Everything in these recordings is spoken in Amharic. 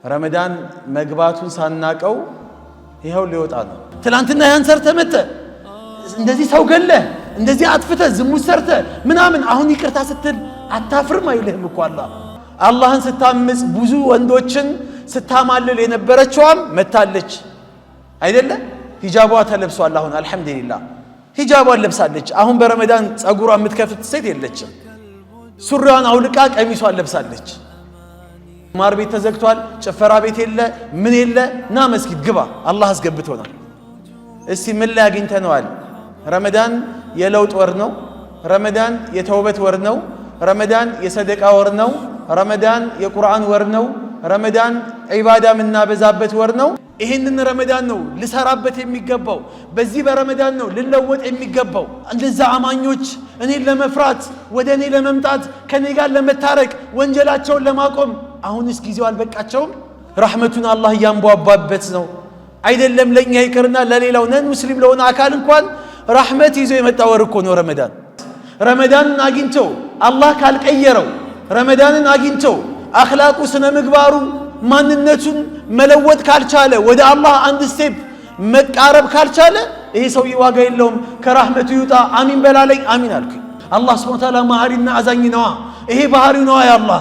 ረመዳን መግባቱን ሳናቀው ይሄው ሊወጣ ነው። ትላንትና ያን ሰርተ መተ እንደዚህ ሰው ገለ እንደዚህ አጥፍተ ዝሙት ሰርተ ምናምን አሁን ይቅርታ ስትል አታፍርም አይልህም እኮ አላህን ስታምጽ ብዙ ወንዶችን ስታማልል የነበረችዋም መታለች አይደለ? ሂጃቧ ተለብሷል። አሁን አልহামዱሊላህ ሂጃቧን ለብሳለች። አሁን በረመዳን ጸጉሯ የምትከፍት ሴት የለችም። ሱሪዋን አውልቃ ቀሚሷን ለብሳለች። ማር ቤት ተዘግቷል፣ ጭፈራ ቤት የለ ምን የለ። ና መስጊድ ግባ አላህ አስገብቶናል። እስቲ ምን ላይ አግኝተነዋል? ረመዳን የለውጥ ወር ነው። ረመዳን የተውበት ወር ነው። ረመዳን የሰደቃ ወር ነው። ረመዳን የቁርአን ወር ነው። ረመዳን ዒባዳ የምናበዛበት ወር ነው። ይሄንን ረመዳን ነው ልሰራበት የሚገባው። በዚህ በረመዳን ነው ልለወጥ የሚገባው። እንደዛ አማኞች እኔን ለመፍራት ወደ እኔ ለመምጣት ከኔ ጋር ለመታረቅ ወንጀላቸውን ለማቆም አሁንስ ጊዜው አልበቃቸውም? ረሕመቱን አላህ እያንቧቧበት ነው አይደለም? ለኛ ይቅርና ለሌላው ነን ሙስሊም ለሆነ አካል እንኳን ረሕመት ይዞ የመጣ ወር እኮ ነው ረመዳን። ረመዳንን አግኝቶ አላህ ካልቀየረው፣ ረመዳንን አግኝቶ አኽላቁ ስነ ምግባሩ ማንነቱን መለወጥ ካልቻለ፣ ወደ አላህ አንድ ስቴፕ መቃረብ ካልቻለ ይሄ ሰው ዋጋ የለውም። ከራህመቱ ይውጣ። አሚን በላለኝ። አሚን አልኩኝ። አላህ ሱብሓነሁ ወተዓላ መሐሪና አዛኝ ነዋ። ይሄ ባህሪው ነዋ ያላህ።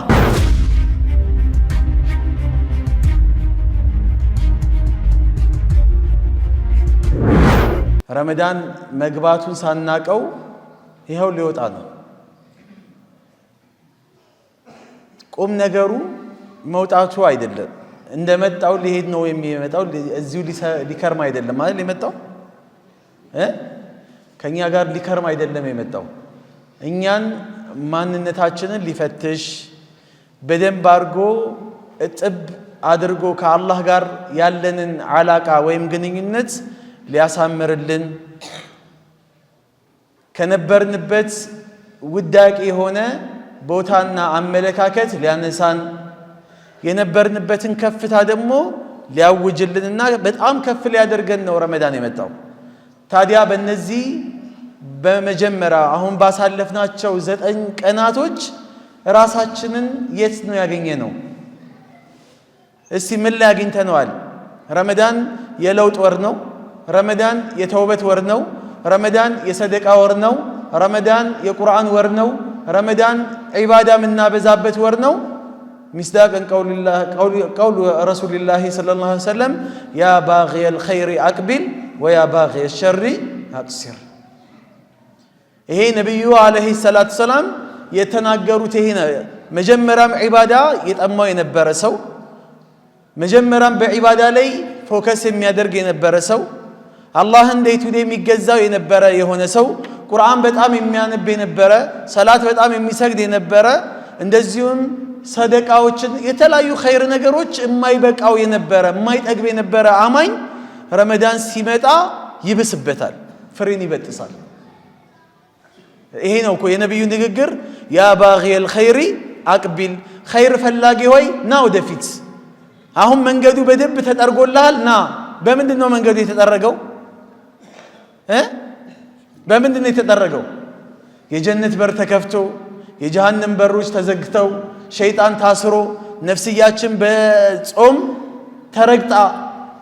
ረመዳን መግባቱን ሳናቀው ይሄው ሊወጣ ነው። ቁም ነገሩ መውጣቱ አይደለም። እንደመጣው ሊሄድ ነው የሚመጣው። እዚሁ ሊከርም አይደለም ማለት የመጣው ከኛ ጋር ሊከርም አይደለም የመጣው። እኛን ማንነታችንን ሊፈትሽ በደንብ አድርጎ እጥብ አድርጎ ከአላህ ጋር ያለንን ዓላቃ ወይም ግንኙነት ሊያሳምርልን ከነበርንበት ውዳቂ የሆነ ቦታና አመለካከት ሊያነሳን የነበርንበትን ከፍታ ደግሞ ሊያውጅልንና በጣም ከፍ ሊያደርገን ነው ረመዳን የመጣው። ታዲያ በእነዚህ በመጀመሪያ አሁን ባሳለፍናቸው 9 ቀናቶች ራሳችንን የት ነው ያገኘነው? እስቲ ምን ላይ አግኝተነዋል? ረመዳን የለውጥ ወር ነው። ረመዳን የተውበት ወር ነው። ረመዳን የሰደቃ ወር ነው። ረመዳን የቁርአን ወር ነው። ረመዳን ዒባዳ የምናበዛበት ወር ነው። ሚስዳቅን ቀውሉ ረሱልላህ ሰለላሁ ዐለይሂ ወሰለም ያ ባጊየል ኸይሪ አቅቢል ወያ ባጊየ ሸሪ አቅሲር። ይሄ ነቢዩ ዓለይሂ ሰላቱ ሰላም የተናገሩት ይሄ ነው። መጀመሪያም ዒባዳ የጠማው የነበረ ሰው፣ መጀመሪያም በዒባዳ ላይ ፎከስ የሚያደርግ የነበረ ሰው፣ አላህን ዴይ ቱ ዴይ የሚገዛው የነበረ የሆነ ሰው፣ ቁርአን በጣም የሚያነብ የነበረ፣ ሰላት በጣም የሚሰግድ የነበረ፣ እንደዚሁም ሰደቃዎችን የተለያዩ ኸይር ነገሮች የማይበቃው የነበረ የማይጠግብ የነበረ አማኝ ረመዳን ሲመጣ ይብስበታል፣ ፍሬን ይበጥሳል። ይሄ ነው እኮ የነቢዩ ንግግር። ያ ባጊየል ኸይሪ አቅቢል፣ ኸይር ፈላጊ ሆይ ና ወደፊት። አሁን መንገዱ በደንብ ተጠርጎልሃል፣ ና። በምንድን ነው መንገዱ የተጠረገው? በምንድን ነው የተጠረገው? የጀነት በር ተከፍቶ የጀሃነም በሮች ተዘግተው ሸይጣን ታስሮ ነፍስያችን በጾም ተረግጣ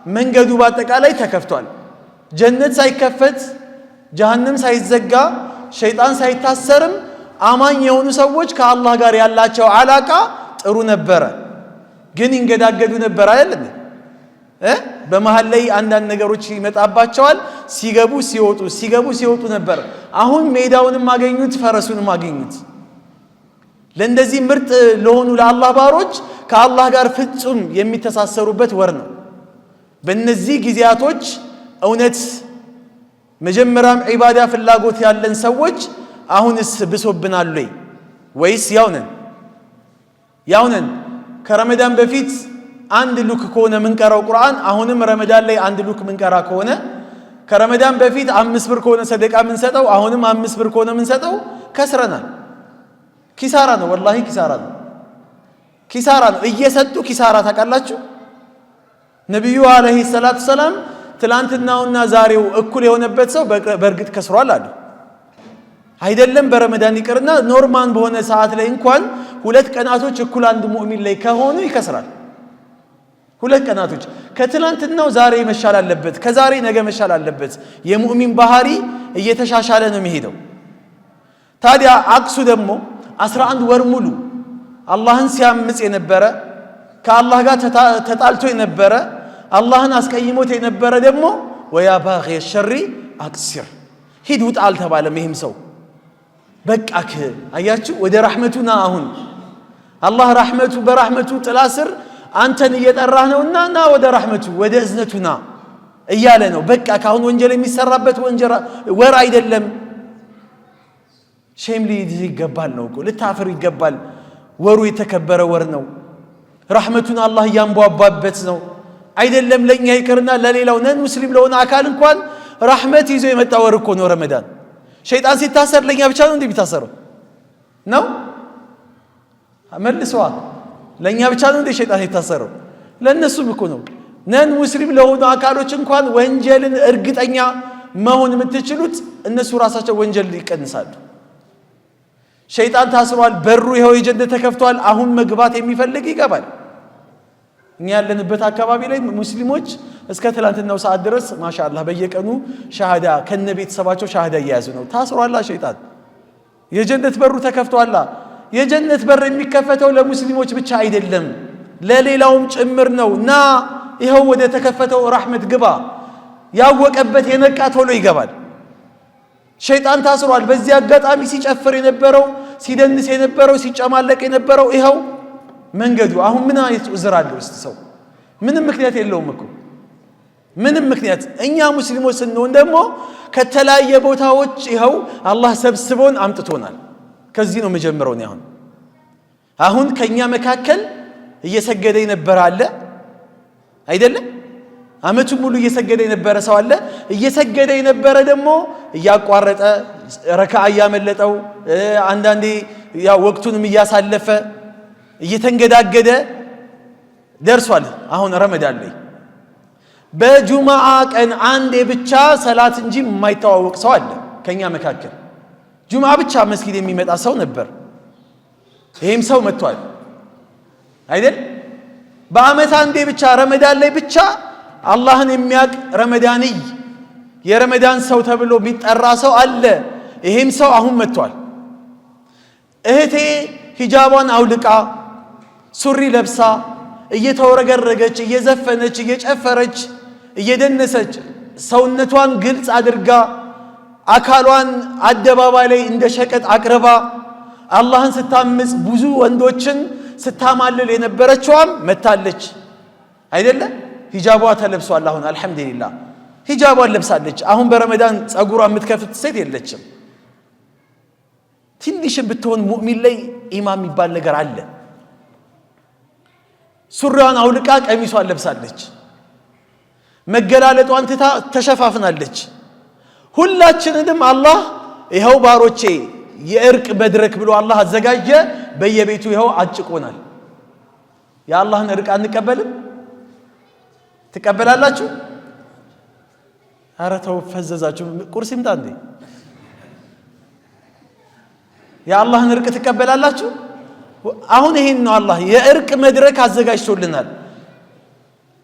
መንገዱ በአጠቃላይ ተከፍቷል። ጀነት ሳይከፈት ጀሃነም ሳይዘጋ ሸይጣን ሳይታሰርም አማኝ የሆኑ ሰዎች ከአላህ ጋር ያላቸው ዓላቃ ጥሩ ነበረ። ግን ይንገዳገዱ ነበር አይደል? በመሃል ላይ አንዳንድ ነገሮች ይመጣባቸዋል። ሲገቡ ሲወጡ ሲገቡ ሲወጡ ነበር። አሁን ሜዳውንም አገኙት፣ ፈረሱንም አገኙት። ለእንደዚህ ምርጥ ለሆኑ ለአላህ ባሮች ከአላህ ጋር ፍጹም የሚተሳሰሩበት ወር ነው። በእነዚህ ጊዜያቶች እውነት መጀመሪያም ዒባዳ ፍላጎት ያለን ሰዎች አሁንስ ብሶብናል ወይስ ያውነን? ከረመዳን በፊት አንድ ሉክ ከሆነ ምንቀራው ቁርአን አሁንም ረመዳን ላይ አንድ ሉክ ምንቀራ ከሆነ፣ ከረመዳን በፊት 5 ብር ከሆነ ሰደቃ ምንሰጠው አሁንም 5 ብር ከሆነ ምንሰጠው ከስረናል። ኪሳራ ነው፣ ወላሂ ኪሳራ ነው። ኪሳራ ነው እየሰጡ ኪሳራ ታውቃላችሁ። ነብዩ አለይሂ ሰላቱ ሰላም ትላንትናውና ዛሬው እኩል የሆነበት ሰው በእርግጥ ከስሯል አሉ። አይደለም በረመዳን ይቅርና ኖርማል በሆነ ሰዓት ላይ እንኳን 2 ቀናቶች እኩል አንድ ሙእሚን ላይ ከሆኑ ይከስራል። ሁለት ቀናቶች ከትላንትናው ዛሬ መሻል አለበት ከዛሬ ነገ መሻል አለበት የሙእሚን ባህሪ እየተሻሻለ ነው የሚሄደው ታዲያ አክሱ ደግሞ 11 ወር ሙሉ አላህን ሲያምጽ የነበረ ከአላህ ጋር ተጣልቶ የነበረ አላህን አስቀይሞት የነበረ ደግሞ ወያ ባጊ الشر አክሲር ሂድ ውጣ አልተባለም ይህም ሰው በቃክ አያችሁ ወደ ረሕመቱና አሁን አላህ ረሕመቱ በረሕመቱ ጥላ ስር አንተን እየጠራህ ነውና ና ወደ ረሕመቱ ወደ እዝነቱና እያለ ነው በቃ ካሁን ወንጀል የሚሰራበት ወንጀል ወር አይደለም ሼም ሊይዝ ይገባል ነው እኮ ልታፍር ይገባል ወሩ የተከበረ ወር ነው ረሕመቱን አላህ ያንቧቧበት ነው አይደለም ለኛ ይቅርና ለሌላው ነን ሙስሊም ለሆነ አካል እንኳን ረሕመት ይዞ የመጣ ወር እኮ ነው ረመዳን ሸይጣን ሲታሰር ለኛ ብቻ ነው እንደሚታሰረው ነው መልሰዋ ለኛ ብቻ ነው እንደ ሸይጣን የታሰረው ለነሱም እኮ ነው ነን ሙስሊም ለሆኑ አካሎች እንኳን ወንጀልን እርግጠኛ መሆን የምትችሉት እነሱ ራሳቸው ወንጀል ይቀንሳሉ ሸይጣን ታስሯል በሩ ይሄው የጀነት ተከፍቷል አሁን መግባት የሚፈልግ ይገባል እኛ ያለንበት አካባቢ ላይ ሙስሊሞች እስከ ትላንትናው ሰዓት ድረስ ማሻአላህ በየቀኑ ሻሃዳ ከነቤተሰባቸው ሻሃዳ እያያዙ ነው ታስሯል ሸይጣን የጀነት በሩ ተከፍቷል የጀነት በር የሚከፈተው ለሙስሊሞች ብቻ አይደለም ለሌላውም ጭምር ነው ና ይሄው ወደ ተከፈተው ረሕመት ግባ ያወቀበት የነቃ ቶሎ ይገባል ሸይጣን ታስሯል በዚህ አጋጣሚ ሲጨፍር የነበረው ሲደንስ የነበረው ሲጨማለቅ የነበረው ይሄው መንገዱ አሁን ምን አይነት ዑዝር አለው ሰው ምንም ምክንያት የለውም እኮ ምንም ምክንያት እኛ ሙስሊሞች ስንሆን ደግሞ ከተለያየ ቦታዎች ይሄው አላህ ሰብስቦን አምጥቶናል ከዚህ ነው መጀመሪያው ነው አሁን ከኛ መካከል እየሰገደ የነበረ አለ አይደለም አመቱ ሙሉ እየሰገደ የነበረ ሰው አለ እየሰገደ የነበረ ደግሞ እያቋረጠ ረካዓ ያመለጠው አንዳንዴ ያ ወቅቱንም እያሳለፈ እየተንገዳገደ ደርሷል አሁን ረመዳን ላይ በጁማዓ ቀን አንዴ ብቻ ሰላት እንጂ የማይተዋወቅ ሰው አለ ከኛ መካከል ጁማዓ ብቻ መስጊድ የሚመጣ ሰው ነበር ይሄም ሰው መጥቷል አይደል በአመት አንዴ ብቻ ረመዳን ላይ ብቻ አላህን የሚያቅ ረመዳንይ የረመዳን ሰው ተብሎ የሚጠራ ሰው አለ ይሄም ሰው አሁን መጥቷል እህቴ ሂጃቧን አውልቃ ሱሪ ለብሳ እየተወረገረገች እየዘፈነች እየጨፈረች እየደነሰች ሰውነቷን ግልጽ አድርጋ አካሏን አደባባይ ላይ እንደ ሸቀጥ አቅርባ አላህን ስታምጽ ብዙ ወንዶችን ስታማልል የነበረችዋም መታለች አይደለ ሂጃቧ ተለብሷል አሁን አልহামዱሊላህ ሂጃቧን ለብሳለች አሁን በረመዳን ጸጉሯ የምትከፍት ሴት የለችም ትንሽ ብትሆን ሙእሚን ላይ ኢማም ይባል ነገር አለ ሱሪዋን አውልቃ ቀሚሷን ለብሳለች መገላለጧን ተሸፋፍናለች ሁላችንንም አላህ ይሄው ባሮቼ የእርቅ መድረክ ብሎ አላህ አዘጋጀ በየቤቱ ይሄው አጭቆናል የአላህን እርቅ አንቀበልም ትቀበላላችሁ ኧረ ተው ፈዘዛችሁ ቁርስ ይምጣ እንዴ የአላህን እርቅ ትቀበላላችሁ አሁን ይሄን ነው አላህ የእርቅ መድረክ አዘጋጅቶልናል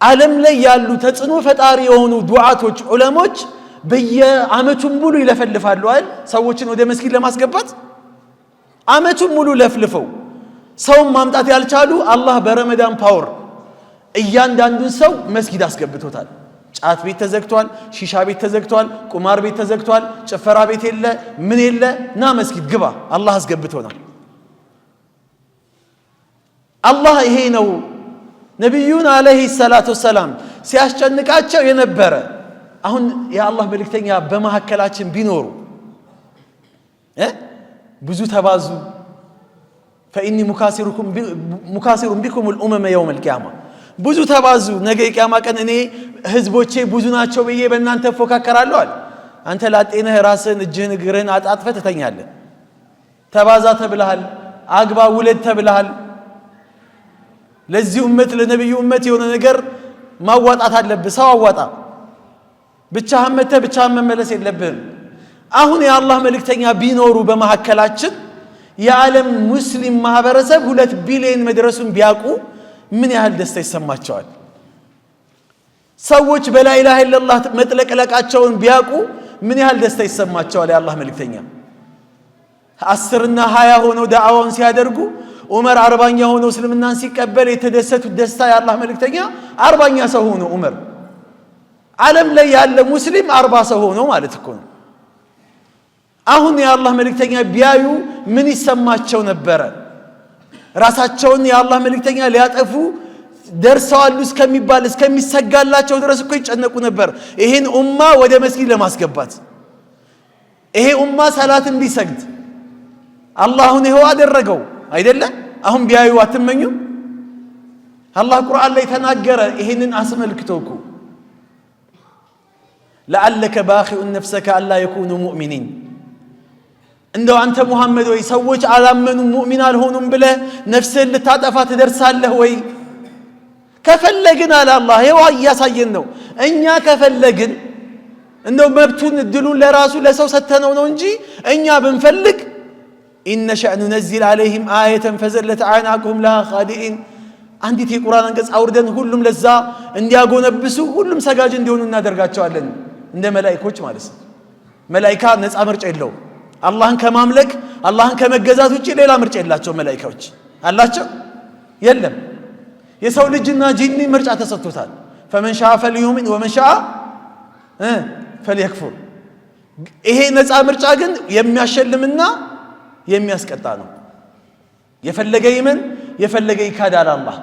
ዓለም ላይ ያሉ ተጽኖ ፈጣሪ የሆኑ ዱዓቶች ዑለሞች በየአመቱም ሙሉ ይለፈልፋሉ አይደል ሰዎችን ወደ መስጊድ ለማስገባት አመቱም ሙሉ ለፍልፈው ሰው ማምጣት ያልቻሉ አላህ በረመዳን ፓወር እያንዳንዱን ሰው መስጊድ አስገብቶታል ጫት ቤት ተዘግቷል ሺሻ ቤት ተዘግቷል ቁማር ቤት ተዘግቷል ጭፈራ ቤት የለ ምን የለ ና መስጊድ ግባ አላህ አስገብቶናል አላህ ይሄ ነው ነብዩን አለይሂ ሰላቱ ወሰላም ሲያስጨንቃቸው የነበረ አሁን የአላህ መልእክተኛ በመሐከላችን ቢኖሩ ብዙ ተባዙ فإني مكاثر بكم الأمم يوم القيامة ብዙ ተባዙ ነገ የቂያማ ቀን እኔ ህዝቦቼ ብዙ ናቸው በየ በእናንተ ፎካከራለሁ አለ አንተ ላጤነህ ራስን እጅህን እግርህን አጣጥፈህ ትተኛለህ ተባዛ ተብለሃል አግባ ውለድ ተብለሃል ለዚህ ኡመት ለነብዩ ኡመት የሆነ ነገር ማዋጣት አለብህ ሰው አዋጣ ብቻህን መተህ ብቻህን መመለስ የለብህም አሁን የአላህ መልእክተኛ ቢኖሩ በመሐከላችን የዓለም ሙስሊም ማህበረሰብ 2 ቢሊዮን መድረሱን ቢያቁ ምን ያህል ደስታ ይሰማቸዋል ሰዎች በላ ኢላሃ ኢላላህ መጥለቅለቃቸውን ቢያቁ ምን ያህል ደስታ ይሰማቸዋል የአላህ መልእክተኛ 10 እና 20 ሆነው ዳዓዋውን ሲያደርጉ ዑመር 40ኛ ሆነው እስልምናን ሲቀበል የተደሰቱት ደስታ የአላህ መልእክተኛ 40ኛ ሰው ሆኖ ዑመር ዓለም ላይ ያለ ሙስሊም 40 ሰው ሆኖ ማለት እኮ ነው አሁን የአላህ መልእክተኛ ቢያዩ ምን ይሰማቸው ነበር ራሳቸውን የአላህ መልእክተኛ ሊያጠፉ ደርሰዋል እስከሚባል እስከሚሰጋላቸው ድረስ እኮ ይጨነቁ ነበር ይሄን ኡማ ወደ መስጊድ ለማስገባት ይሄ ኡማ ሰላት እንዲሰግድ አላህን ይሄው አደረገው አይደለ አሁን ቢያዩ አትመኙ አላህ ቁርአን ላይ ተናገረ ይሄንን አስመልክቶኩ لعلك باخع نفسك الا يكونوا مؤمنين እንደው አንተ ሙሐመድ ወይ ሰዎች አላመኑ ሙእሚን አልሆኑም ብለ ነፍስህን ልታጠፋ ትደርሳለህ ወይ ከፈለግን አለ አላህ ይሄው ያሳየን ነው እኛ ከፈለግን እንደው መብቱን እድሉን ለራሱ ለሰው ሰተነው ነው እንጂ እኛ ብንፈልግ إن شأن ننزل عليهم آية فزلت أعناقهم لها خادئين አንዲት የቁርአን አንቀጽ አውርደን ሁሉም ለዛ እንዲያጎነብሱ ሁሉም ሰጋጅ እንዲሆኑ እናደርጋቸዋለን እንደ መላእክቶች ማለት ነው መላእክታ ነፃ ምርጫ የለው አላህን ከማምለክ አላህን ከመገዛት ውጪ ሌላ ምርጫ የላቸው መላእክቶች አላቸው የለም የሰው ልጅና ጂኒ ምርጫ ተሰጥቶታል فمن شاء فليؤمن ومن شاء فليكفر ይሄ ነፃ ምርጫ ግን የሚያሸልምና የሚያስቀጣ ነው የፈለገ ይመን የፈለገ ይካዳል አላህ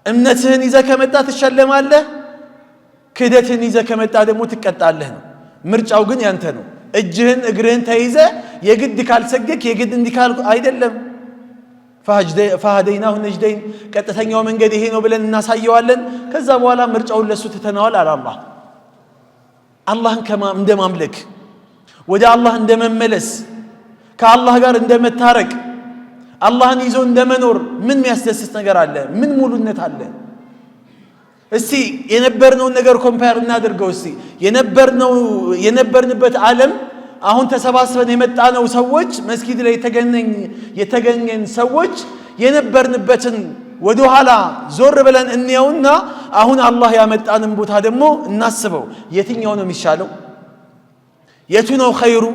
እምነትህን ይዘህ ከመጣ ትሸለማለህ ክደትህን ይዘህ ከመጣ ደግሞ ትቀጣለህ ነው ምርጫው ግን ያንተ ነው እጅህን እግርህን ተይዘ የግድ ካልሰገክ የግድ እንዲካል አይደለም فهديناه النجدين ቀጥተኛው መንገድ ይሄ ነው ብለን እናሳየዋለን ከዛ በኋላ ምርጫውን ለሱ ተተናዋል አላህ አላህን እንደማምለክ ወደ አላህ እንደመመለስ ከአላህ ጋር እንደመታረቅ አላህን ይዞ እንደመኖር ምን የሚያስደስት ነገር አለ ምን ሙሉነት አለ እስቲ የነበርነውን ነገር ኮምፓየር እናድርገው እስቲ የነበርንበት ዓለም አሁን ተሰባስበን የመጣነው ሰዎች መስጊድ ላይ የተገኘን ሰዎች የነበርንበትን ወደ ኋላ ዞር ብለን እንየውና አሁን አላህ ያመጣንን ቦታ ደግሞ እናስበው የትኛው ነው የሚሻለው የቱ ነው ኸይሩ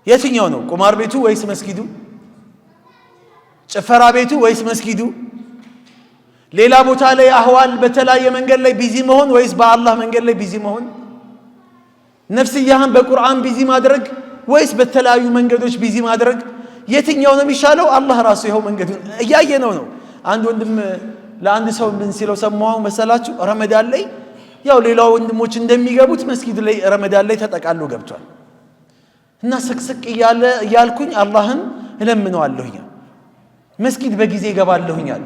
የትኛው ነው ቁማር ቤቱ ወይስ መስጊዱ ጭፈራ ቤቱ ወይስ መስጊዱ ሌላ ቦታ ላይ አህዋል በተለያየ መንገድ ላይ ቢዚ መሆን ወይስ በአላህ መንገድ ላይ ቢዚ መሆን ነፍስያህን በቁርአን ቢዚ ማድረግ ወይስ በተለያዩ መንገዶች ቢዚ ማድረግ የትኛው ነው የሚሻለው አላህ ራሱ ይሄው መንገዱን እያየነው ነው አንድ ወንድም ለአንድ ሰው ምን ሲለው ሰማው መሰላችሁ ረመዳን ላይ ያው ሌላው ወንድሞች እንደሚገቡት መስጊድ ላይ ረመዳን ላይ ተጠቃሎ ገብቷል እና ስቅስቅ ያልኩኝ አላህን እለምነዋለሁኝ መስጊድ በጊዜ ይገባለሁኛል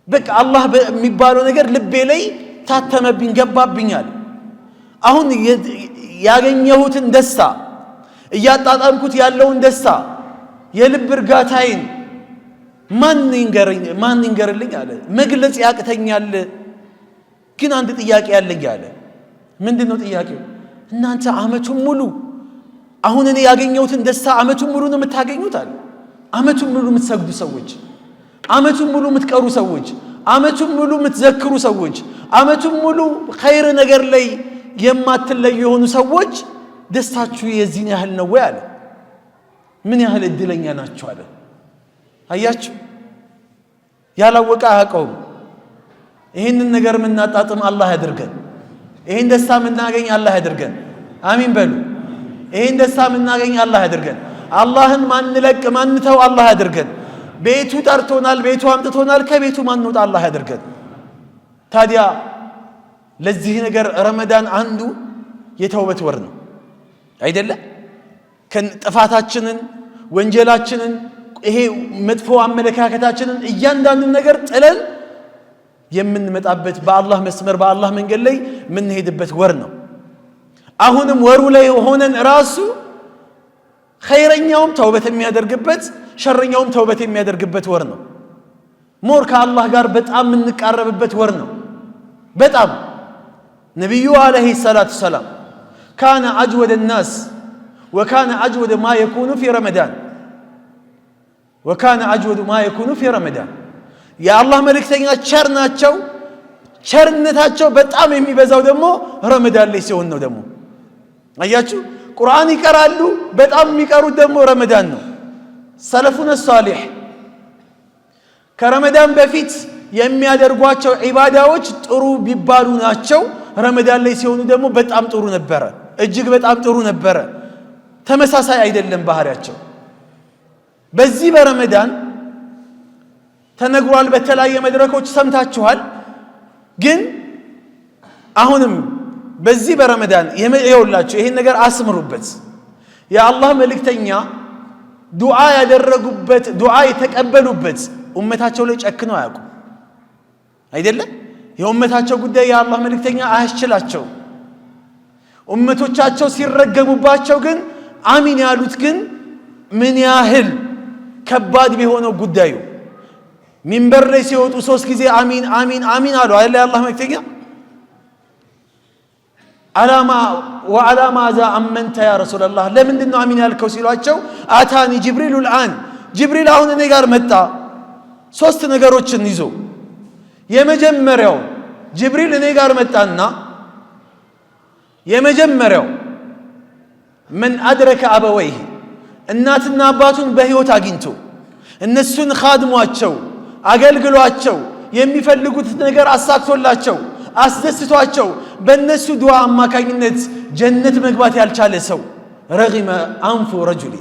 በቃ አላህ በሚባለው ነገር ልቤ ላይ ታተመብኝ ገባብኛል አሁን ያገኘሁትን ደስታ እያጣጣምኩት ያለውን ደስታ የልብ እርጋታዬን ማን ይንገርልኝ አለ መግለጽ ያቅተኛል ግን አንድ ጥያቄ ያለኝ አለ ምንድነው ጥያቄው እናንተ አመቱን ሙሉ አሁን እኔ ያገኘሁትን ደስታ አመቱን ሙሉ ነው የምታገኙት አለ አመቱን ሙሉ የምትሰግዱ ሰዎች አመቱን ሙሉ የምትቀሩ ሰዎች አመቱን ሙሉ የምትዘክሩ ሰዎች አመቱን ሙሉ ኸይር ነገር ላይ የማትለዩ የሆኑ ሰዎች ደስታችሁ የዚህን ያህል ነው ወይ አለ ምን ያህል እድለኛ ናችሁ አለ አያችሁ ያላወቀ አያውቀውም ይሄንን ነገር ምናጣጥም አላህ ያድርገን ይሄን ደስታ ምናገኝ አላህ ያድርገን አሚን በሉ ይሄን ደስታ ምናገኝ አላህ ያድርገን አላህን ማንለቅ ማንተው አላህ ያድርገን ቤቱ ጠርቶናል ቤቱ አምጥቶናል ከቤቱ ማንወጣ አላህ ያድርገን ታዲያ ለዚህ ነገር ረመዳን አንዱ የተውበት ወር ነው አይደለ ከጥፋታችንን ወንጀላችንን ይሄ መጥፎ አመለካከታችንን እያንዳንዱ ነገር ጥለን የምንመጣበት በአላህ መስመር በአላህ መንገድ ላይ የምንሄድበት ወር ነው አሁንም ወሩ ላይ ሆነን ራሱ ኸይረኛውም ተውበት የሚያደርግበት ሸረኛውም ተውበት የሚያደርግበት ወር ነው ሞር ከአላህ ጋር በጣም የምንቃረብበት ወር ነው በጣም ነብዩ አለይሂ ሰላቱ ሰላም كان اجود الناس وكان اجود ما يكون في رمضان وكان اجود ما يكون في رمضان يا الله ملكتኛ ቸር ናቸው ቸርነታቸው በጣም የሚበዛው ደግሞ ረመዳን ላይ ሲሆን ነው። ደግሞ አያችሁ ቁርአን ይቀራሉ፣ በጣም የሚቀሩት ደግሞ ረመዳን ነው። ሰለፉነ ሷሊህ ከረመዳን በፊት የሚያደርጓቸው ዒባዳዎች ጥሩ ቢባሉ ናቸው። ረመዳን ላይ ሲሆኑ ደግሞ በጣም ጥሩ ነበረ፣ እጅግ በጣም ጥሩ ነበረ። ተመሳሳይ አይደለም ባህሪያቸው። በዚህ በረመዳን ተነግሯል፣ በተለያየ መድረኮች ሰምታችኋል። ግን አሁንም በዚህ በረመዳን ይኸውላችሁ ይሄን ነገር አስምሩበት። የአላህ መልእክተኛ ዱዓ ያደረጉበት ዱዓ የተቀበሉበት ኡመታቸው ላይ ጨክነው አያውቁም አይደለም። የኡመታቸው ጉዳይ የአላህ መልእክተኛ አያስችላቸው። ኡመቶቻቸው ሲረገሙባቸው ግን አሚን ያሉት ግን ምን ያህል ከባድ ቢሆነው ጉዳዩ ሚንበር ላይ ሲወጡ 3 ጊዜ አሚን አሚን አሚን አሉ አይደል የአላህ መልእክተኛ። አላማ ዛ አመንተ ያ ረሱላላህ ለምንድን ነው አሚን ያልከው ሲሏቸው አታኒ ጅብሪል አልአን ጅብሪል አሁን እኔ ጋር መጣ 3 ነገሮችን ይዞ። የመጀመሪያው ጅብሪል እኔ ጋር መጣና የመጀመሪያው ምን አድረከ አበወይህ እናትና አባቱን በህይወት አግኝቶ እነሱን ኻድሟቸው አገልግሏቸው የሚፈልጉት ነገር አሳክቶላቸው አስደስቷቸው በእነሱ ዱዓ አማካኝነት ጀነት መግባት ያልቻለ ሰው ረጊመ አንፉ ረጁሊ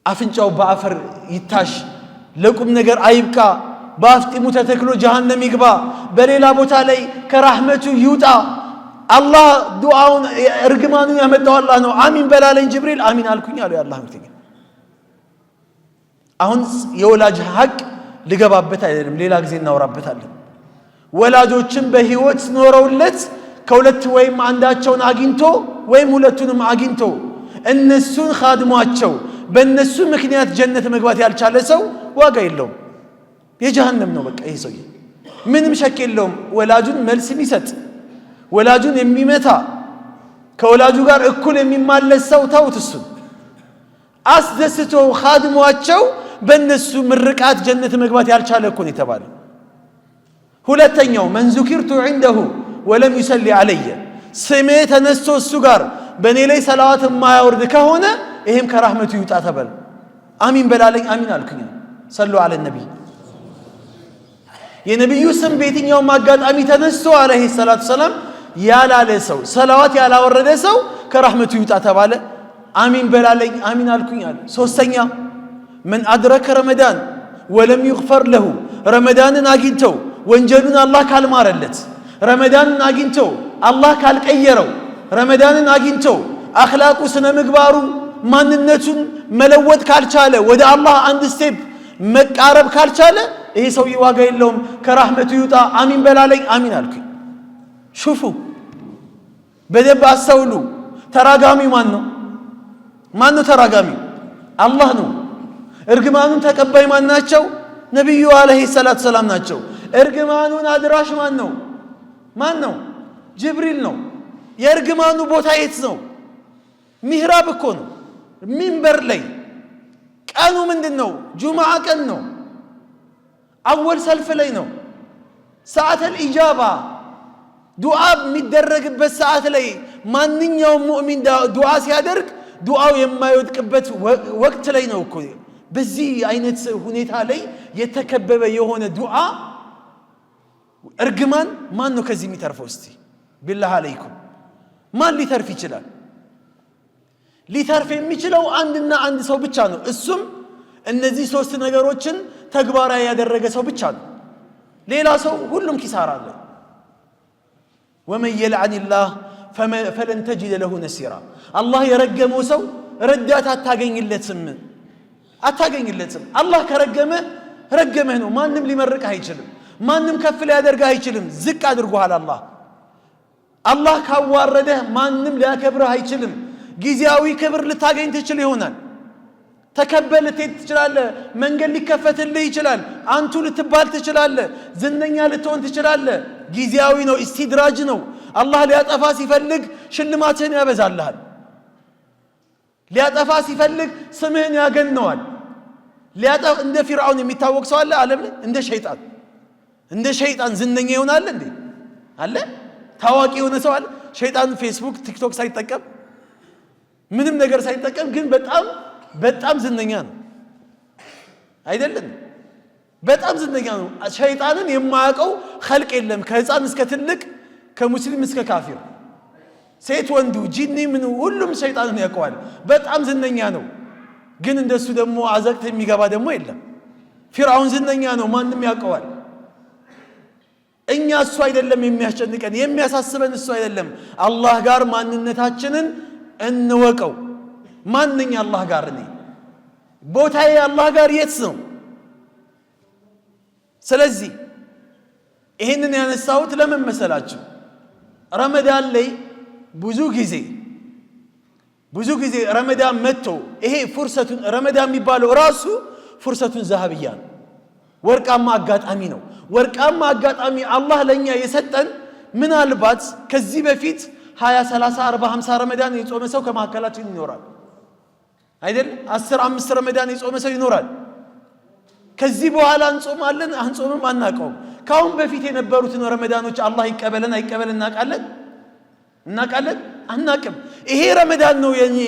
አፍንጫው በአፈር ይታሽ ለቁም ነገር አይብቃ በአፍጢሙ ተተክሎ ጀሃነም ይግባ በሌላ ቦታ ላይ ከራህመቱ ይውጣ አላህ ዱዓውን እርግማኑን ያመጣው አላህ ነው። አሚን በላለኝ ጅብሪል አሚን አልኩኝ አለው የአላህ መልእክተኛ። አሁን የወላጅ ሐቅ ልገባበት አይደለም፣ ሌላ ጊዜ እናወራበታለን። ወላጆችን በህይወት ኖረውለት ከሁለት ወይም አንዳቸውን አግኝቶ ወይም ሁለቱንም አግኝቶ እነሱን ኻድሟቸው በእነሱ ምክንያት ጀነት መግባት ያልቻለ ሰው ዋጋ የለውም፣ የጀሃነም ነው። በቃ ይሄ ሰውዬ ምንም ሸክ የለውም። ወላጁን መልስ የሚሰጥ ወላጁን የሚመታ ከወላጁ ጋር እኩል የሚማለስ ሰው ተውት። እሱን አስደስቶ ኻድሟቸው በእነሱ ምርቃት ጀነት መግባት ያልቻለ እኮ ነው የተባለው። ሁለተኛው መን ዙኪርቱ ዐንደሁ ወለም ይሰሊ ዐለየ ስሜ ተነስቶ እሱ ጋር በእኔ ላይ ሰላዋት የማያወርድ ከሆነ ይሄም ከራህመቱ ይውጣ ተበል። አሚን በላለኝ አሚን አልኩኝ። ሰሉ ዐለ ነቢይ የነቢዩ ስም በየትኛውም አጋጣሚ ተነስቶ ዐለይሂ ሰላቱ ሰላም ያላለ ሰው ሰላዋት ያላወረደ ሰው ከራህመቱ ይውጣ ተባለ። አሚን በላለኝ አሚን አልኩኝ አለ። ሶስተኛ መን አድረከ ረመዳን ወለም ይግፈር ለሁ ረመዳንን አግኝተው ወንጀሉን አላህ ካልማረለት ረመዳንን አግኝተው አላህ ካልቀየረው ረመዳንን አግኝተው አኽላቁ ስነ ምግባሩ ማንነቱን መለወጥ ካልቻለ ወደ አላህ አንድ ስቴፕ መቃረብ ካልቻለ ይሄ ሰውዬ ዋጋ የለውም፣ ከራህመቱ ይውጣ። አሚን በላለኝ አሚን አልኩኝ። ሹፉ በደንብ አስተውሉ። ተራጋሚው ማን ነው? ማን ነው ተራጋሚው? አላህ ነው። እርግማኑን ተቀባይ ማን ናቸው? ነቢዩ አለይሂ ሰላቱ ሰላም ናቸው። እርግማኑን አድራሽ ማን ነው? ማን ነው? ጅብሪል ነው። የእርግማኑ ቦታ የት ነው? ሚህራብ እኮ ነው፣ ሚንበር ላይ። ቀኑ ምንድን ነው? ጁምዓ ቀን ነው። አወል ሰልፍ ላይ ነው። ሰዓተል ኢጃባ ዱዓ የሚደረግበት ሰዓት ላይ ማንኛውም ሙእሚን ዱዓ ሲያደርግ ዱዓው የማይወድቅበት ወቅት ላይ ነው እኮ። በዚህ አይነት ሁኔታ ላይ የተከበበ የሆነ ዱዓ እርግማን ማን ነው ከዚህ የሚተርፈው? እስቲ ቢላህ አለይኩም ማን ሊተርፍ ይችላል? ሊተርፍ የሚችለው አንድና አንድ ሰው ብቻ ነው። እሱም እነዚህ 3 ነገሮችን ተግባራዊ ያደረገ ሰው ብቻ ነው። ሌላ ሰው ሁሉም ኪሳራ አለ። ወመን የልዐኒላህ ፈለን ተጅደ ለሁ ነሲራ አላህ የረገመው ሰው ረዳት አታገኝለትም። አላህ ከረገመህ ረገመህ ነው። ማንም ሊመርቅህ አይችልም። ማንም ከፍ ሊያደርግህ አይችልም። ዝቅ አድርጎሃል አላህ ካዋረደህ ማንም ሊያከብርህ አይችልም። ጊዜያዊ ክብር ልታገኝ ትችል ይሆናል። ተከበህ ልትሄድ ትችላለህ። መንገድ ሊከፈትልህ ይችላል። አንቱ ልትባል ትችላለህ። ዝነኛ ልትሆን ትችላለህ። ጊዜያዊ ነው፣ ኢስቲድራጅ ነው። አላህ ሊያጠፋ ሲፈልግ ሽልማትህን ያበዛልሃል። ሊያጠፋ ሲፈልግ ስምህን ያገነዋል። እንደ ፊርዓውን የሚታወቅ ሰው አለ ዓለም ላይ እንደ ሸይጣን እንደ ሸይጣን ዝነኛ ይሆናል እንዴ? አለ ታዋቂ የሆነ ሰው አለ ሸይጣን ፌስቡክ ቲክቶክ ሳይጠቀም ምንም ነገር ሳይጠቀም ግን በጣም ዝነኛ ነው አይደለም? በጣም ዝነኛ ነው። ሸይጣንን የማያውቀው ኸልቅ የለም ከህፃን እስከ ትልቅ ከሙስሊም እስከ ካፊር ሴት ወንዱ ጂኒ ምን ሁሉም ሸይጣንን ያውቀዋል። በጣም ዝነኛ ነው። ግን እንደሱ ደግሞ አዘቅት የሚገባ ደግሞ የለም። ፊርዓውን ዝነኛ ነው፣ ማንም ያውቀዋል። እኛ እሱ አይደለም የሚያስጨንቀን የሚያሳስበን እሱ አይደለም። አላህ ጋር ማንነታችንን እንወቀው። ማንኛ አላህ ጋር እኔ ቦታዬ አላህ ጋር የት ነው? ስለዚህ ይሄንን ያነሳሁት ለምን መሰላችሁ? ረመዳን ላይ ብዙ ጊዜ ረመዳን መጥቶ ይሄ ፍርሰቱን ረመዳን የሚባለው ራሱ ፍርሰቱን ዘሃብያ ነው። ወርቃማ አጋጣሚ ነው። ወርቃማ አጋጣሚ አላህ ለኛ የሰጠን ምናልባት ከዚህ በፊት 20 30 40 50 ረመዳን የጾመ ሰው ከመካከላችን ይኖራል አይደል? 10 5 ረመዳን የጾመ ሰው ይኖራል። ከዚህ በኋላ እንጾማለን አንጾምም አናቀውም። ካሁን በፊት የነበሩትን ረመዳኖች አላህ ይቀበለን አይቀበለን እናቃለን አናቅም። ይሄ ረመዳን ነው የኔ፣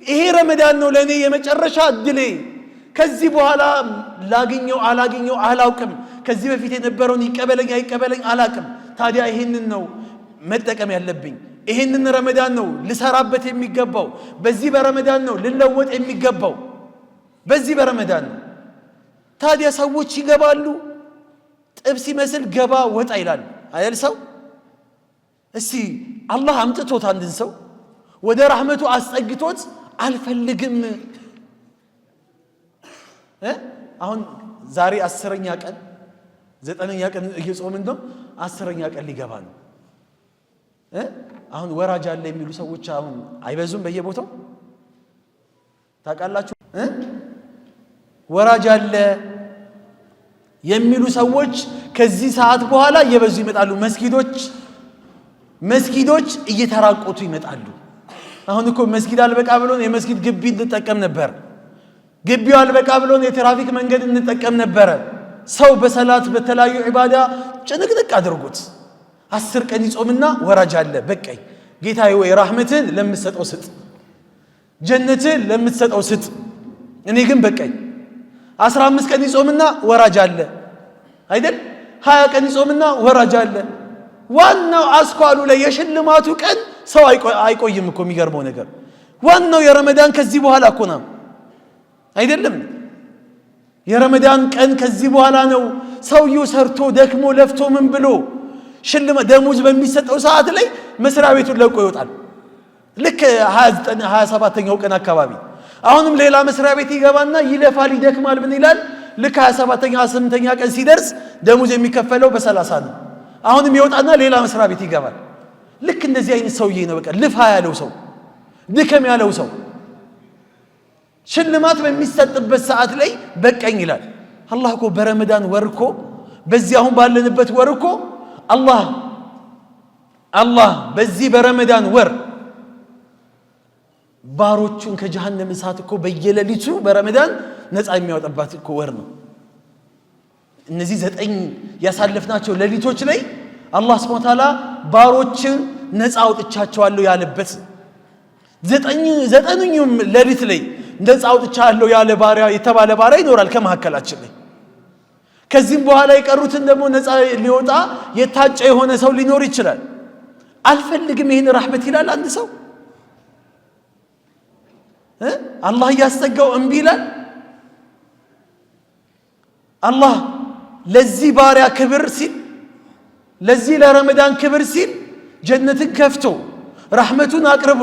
ይሄ ረመዳን ነው ለኔ የመጨረሻ እድሌ። ከዚህ በኋላ ላግኘው አላግኘው አላውቅም። ከዚህ በፊት የነበረውን ይቀበለኝ አይቀበለኝ አላቅም። ታዲያ ይሄንን ነው መጠቀም ያለብኝ። ይሄንን ረመዳን ነው ልሰራበት የሚገባው። በዚህ በረመዳን ነው ልለወጥ የሚገባው። በዚህ በረመዳን ነው። ታዲያ ሰዎች ይገባሉ፣ ጥብስ ይመስል ገባ ወጣ ይላሉ አይደል? ሰው እስቲ አላህ አምጥቶት አንድን ሰው ወደ ረህመቱ አስጠግቶት አልፈልግም አሁን ዛሬ 10ኛ ቀን 9ኛ ቀን እየጾምን ነው። 10ኛ ቀን ሊገባ ነው። አሁን ወራጅ አለ የሚሉ ሰዎች አሁን አይበዙም? በየቦታው ታውቃላችሁ? ወራጅ አለ የሚሉ ሰዎች ከዚህ ሰዓት በኋላ እየበዙ ይመጣሉ። መስጊዶች እየተራቆቱ ይመጣሉ። አሁን እኮ መስጊድ አልበቃ ብሎን የመስጊድ ግቢ እንጠቀም ነበር። ግቢው አልበቃ ብሎን የትራፊክ መንገድ እንጠቀም ነበር። ሰው በሰላት በተለያዩ ዒባዳ ጭንቅንቅ አድርጎት 10 ቀን ይጾምና ወራጅ አለ። በቃኝ ጌታዬ ወይ ረህመትን ለምትሰጠው ስጥ፣ ጀነትን ለምትሰጠው ስጥ፣ እኔ ግን በቃኝ። 15 ቀን ይጾምና ወራጅ አለ አይደል? 20 ቀን ይጾምና ወራጅ አለ። ዋናው አስኳሉ ላይ የሽልማቱ ቀን ሰው አይቆይም እኮ። የሚገርመው ነገር ዋናው የረመዳን ከዚህ በኋላ እኮ ነው አይደለም? የረመዳን ቀን ከዚህ በኋላ ነው። ሰውየው ሰርቶ ደክሞ ለፍቶ ምን ብሎ ሽልማት ደሞዝ በሚሰጠው ሰዓት ላይ መስሪያ ቤቱን ለቆ ይወጣል። ልክ 29 27ኛው ቀን አካባቢ አሁንም ሌላ መስሪያ ቤት ይገባና ይለፋል ይደክማል። ምን ይላል? ልክ 27ኛ 28ኛ ቀን ሲደርስ ደሞዝ የሚከፈለው በ30 ነው። አሁንም ይወጣና ሌላ መስሪያ ቤት ይገባል። ልክ እንደዚህ አይነት ሰውዬ ነው። በቃ ልፋ ያለው ሰው ድከም ያለው ሰው ሽልማት በሚሰጥበት ሰዓት ላይ በቀኝ ይላል። አላህ እኮ በረመዳን ወር እኮ በዚህ አሁን ባለንበት ወር እኮ አላህ በዚህ በረመዳን ወር ባሮቹን ከጀሃነም እሳት እኮ በየሌሊቱ በረመዳን ነፃ የሚያወጣባት እኮ ወር ነው። እነዚህ 9 ያሳለፍናቸው ሌሊቶች ላይ አላህ Subhanahu Wa Ta'ala ባሮችን ነፃ አውጥቻቸዋለሁ ያለበት 9ኙም ሌሊት ላይ ነፃ አውጥቻለሁ ያለ ባሪያ የተባለ ባሪያ ይኖራል ከመሐከላችን ላይ። ከዚህም በኋላ የቀሩትን ደግሞ ነፃ ሊወጣ የታጨ የሆነ ሰው ሊኖር ይችላል። አልፈልግም ይሄን ረህመት ይላል አንድ ሰው። አላህ ያስጠጋው እምቢ ይላል። አላህ ለዚህ ባሪያ ክብር ሲል ለዚህ ለረመዳን ክብር ሲል ጀነትን ከፍቶ ረህመቱን አቅርቦ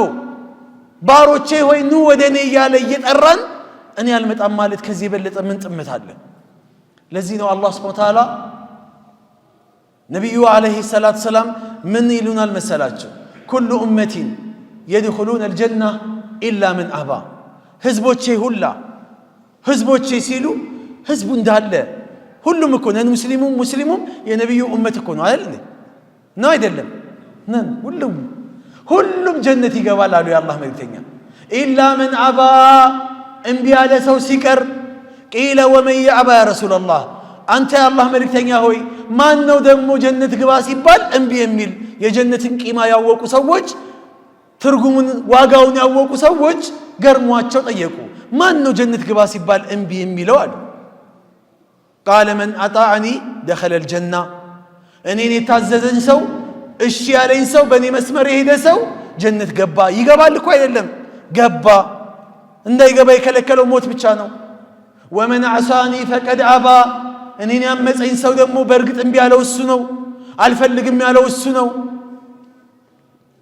ባሮቼ ሆይ ኑ ወደኔ እያለ እየጠራን እኔ አልመጣም ማለት ከዚህ የበለጠ ምን ጥመት አለ? ለዚህ ነው አላህ Subhanahu Wa Ta'ala ነብዩ አለይሂ ሰላቱ ሰላም ምን ይሉናል መሰላችሁ? ኩሉ ኡመቲን يدخلون الجنة إلا من أبى። ህዝቦቼ ሲሉ ህዝቡ እንዳለ ሁሉም እኮ ነን። ሙስሊሙም የነብዩ ኡመት እኮ ነው አይደል? ነው አይደለም? ነን ሁሉም ጀነት ይገባል አሉ የአላህ መልእክተኛ። ኢላ መን አባ እምቢ ያለ ሰው ሲቀር ቂለ ወመን ያዕባ ያ ረሱላላህ፣ አንተ የአላህ መልእክተኛ ሆይ ማን ነው ደግሞ ጀነት ግባ ሲባል እምቢ የሚል? የጀነትን ቂማ ያወቁ ሰዎች ትርጉሙን ዋጋውን ያወቁ ሰዎች ገርሟቸው ጠየቁ። ማን ነው ጀነት ግባ ሲባል እምቢ የሚለው አሉ። ቃለ መን አጣዕኒ ደኸለል ጀና፣ እኔን የታዘዘኝ ሰው እሺ ያለኝ ሰው በእኔ መስመር የሄደ ሰው ጀነት ገባ። ይገባል እኮ አይደለም ገባ። እንዳይገባ የከለከለው ሞት ብቻ ነው። ወመን ዐሳኒ ፈቀድ አባ፣ እኔን ያመፀኝ ሰው ደግሞ በእርግጥ እምቢ ያለው እሱ ነው። አልፈልግም ያለው እሱ ነው።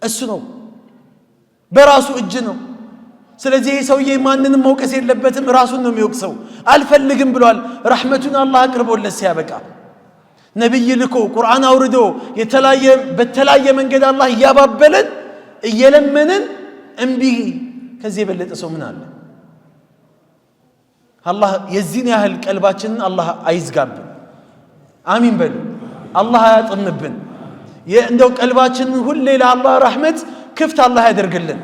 እሱ ነው በራሱ እጅ ነው። ስለዚህ ይህ ሰውዬ ማንንም መውቀስ የለበትም፣ ራሱን ነው የሚወቅሰው። አልፈልግም ብሏል። ረሕመቱን አላህ አቅርቦለት ሲያበቃ ነቢይ ልኮ ቁርአን አውርዶ በተለያየ መንገድ አላህ እያባበለን እየለመንን እምቢ ከዚህ የበለጠ ሰው ምን አለ? አላህ የዚህን ያህል ቀልባችንን አላህ አይዝጋብን። አሚን በሉ። አላህ አያጥምብን። እንደው ቀልባችንን ሁሌ ለአላህ ረሕመት ክፍት አላህ ያደርግልን።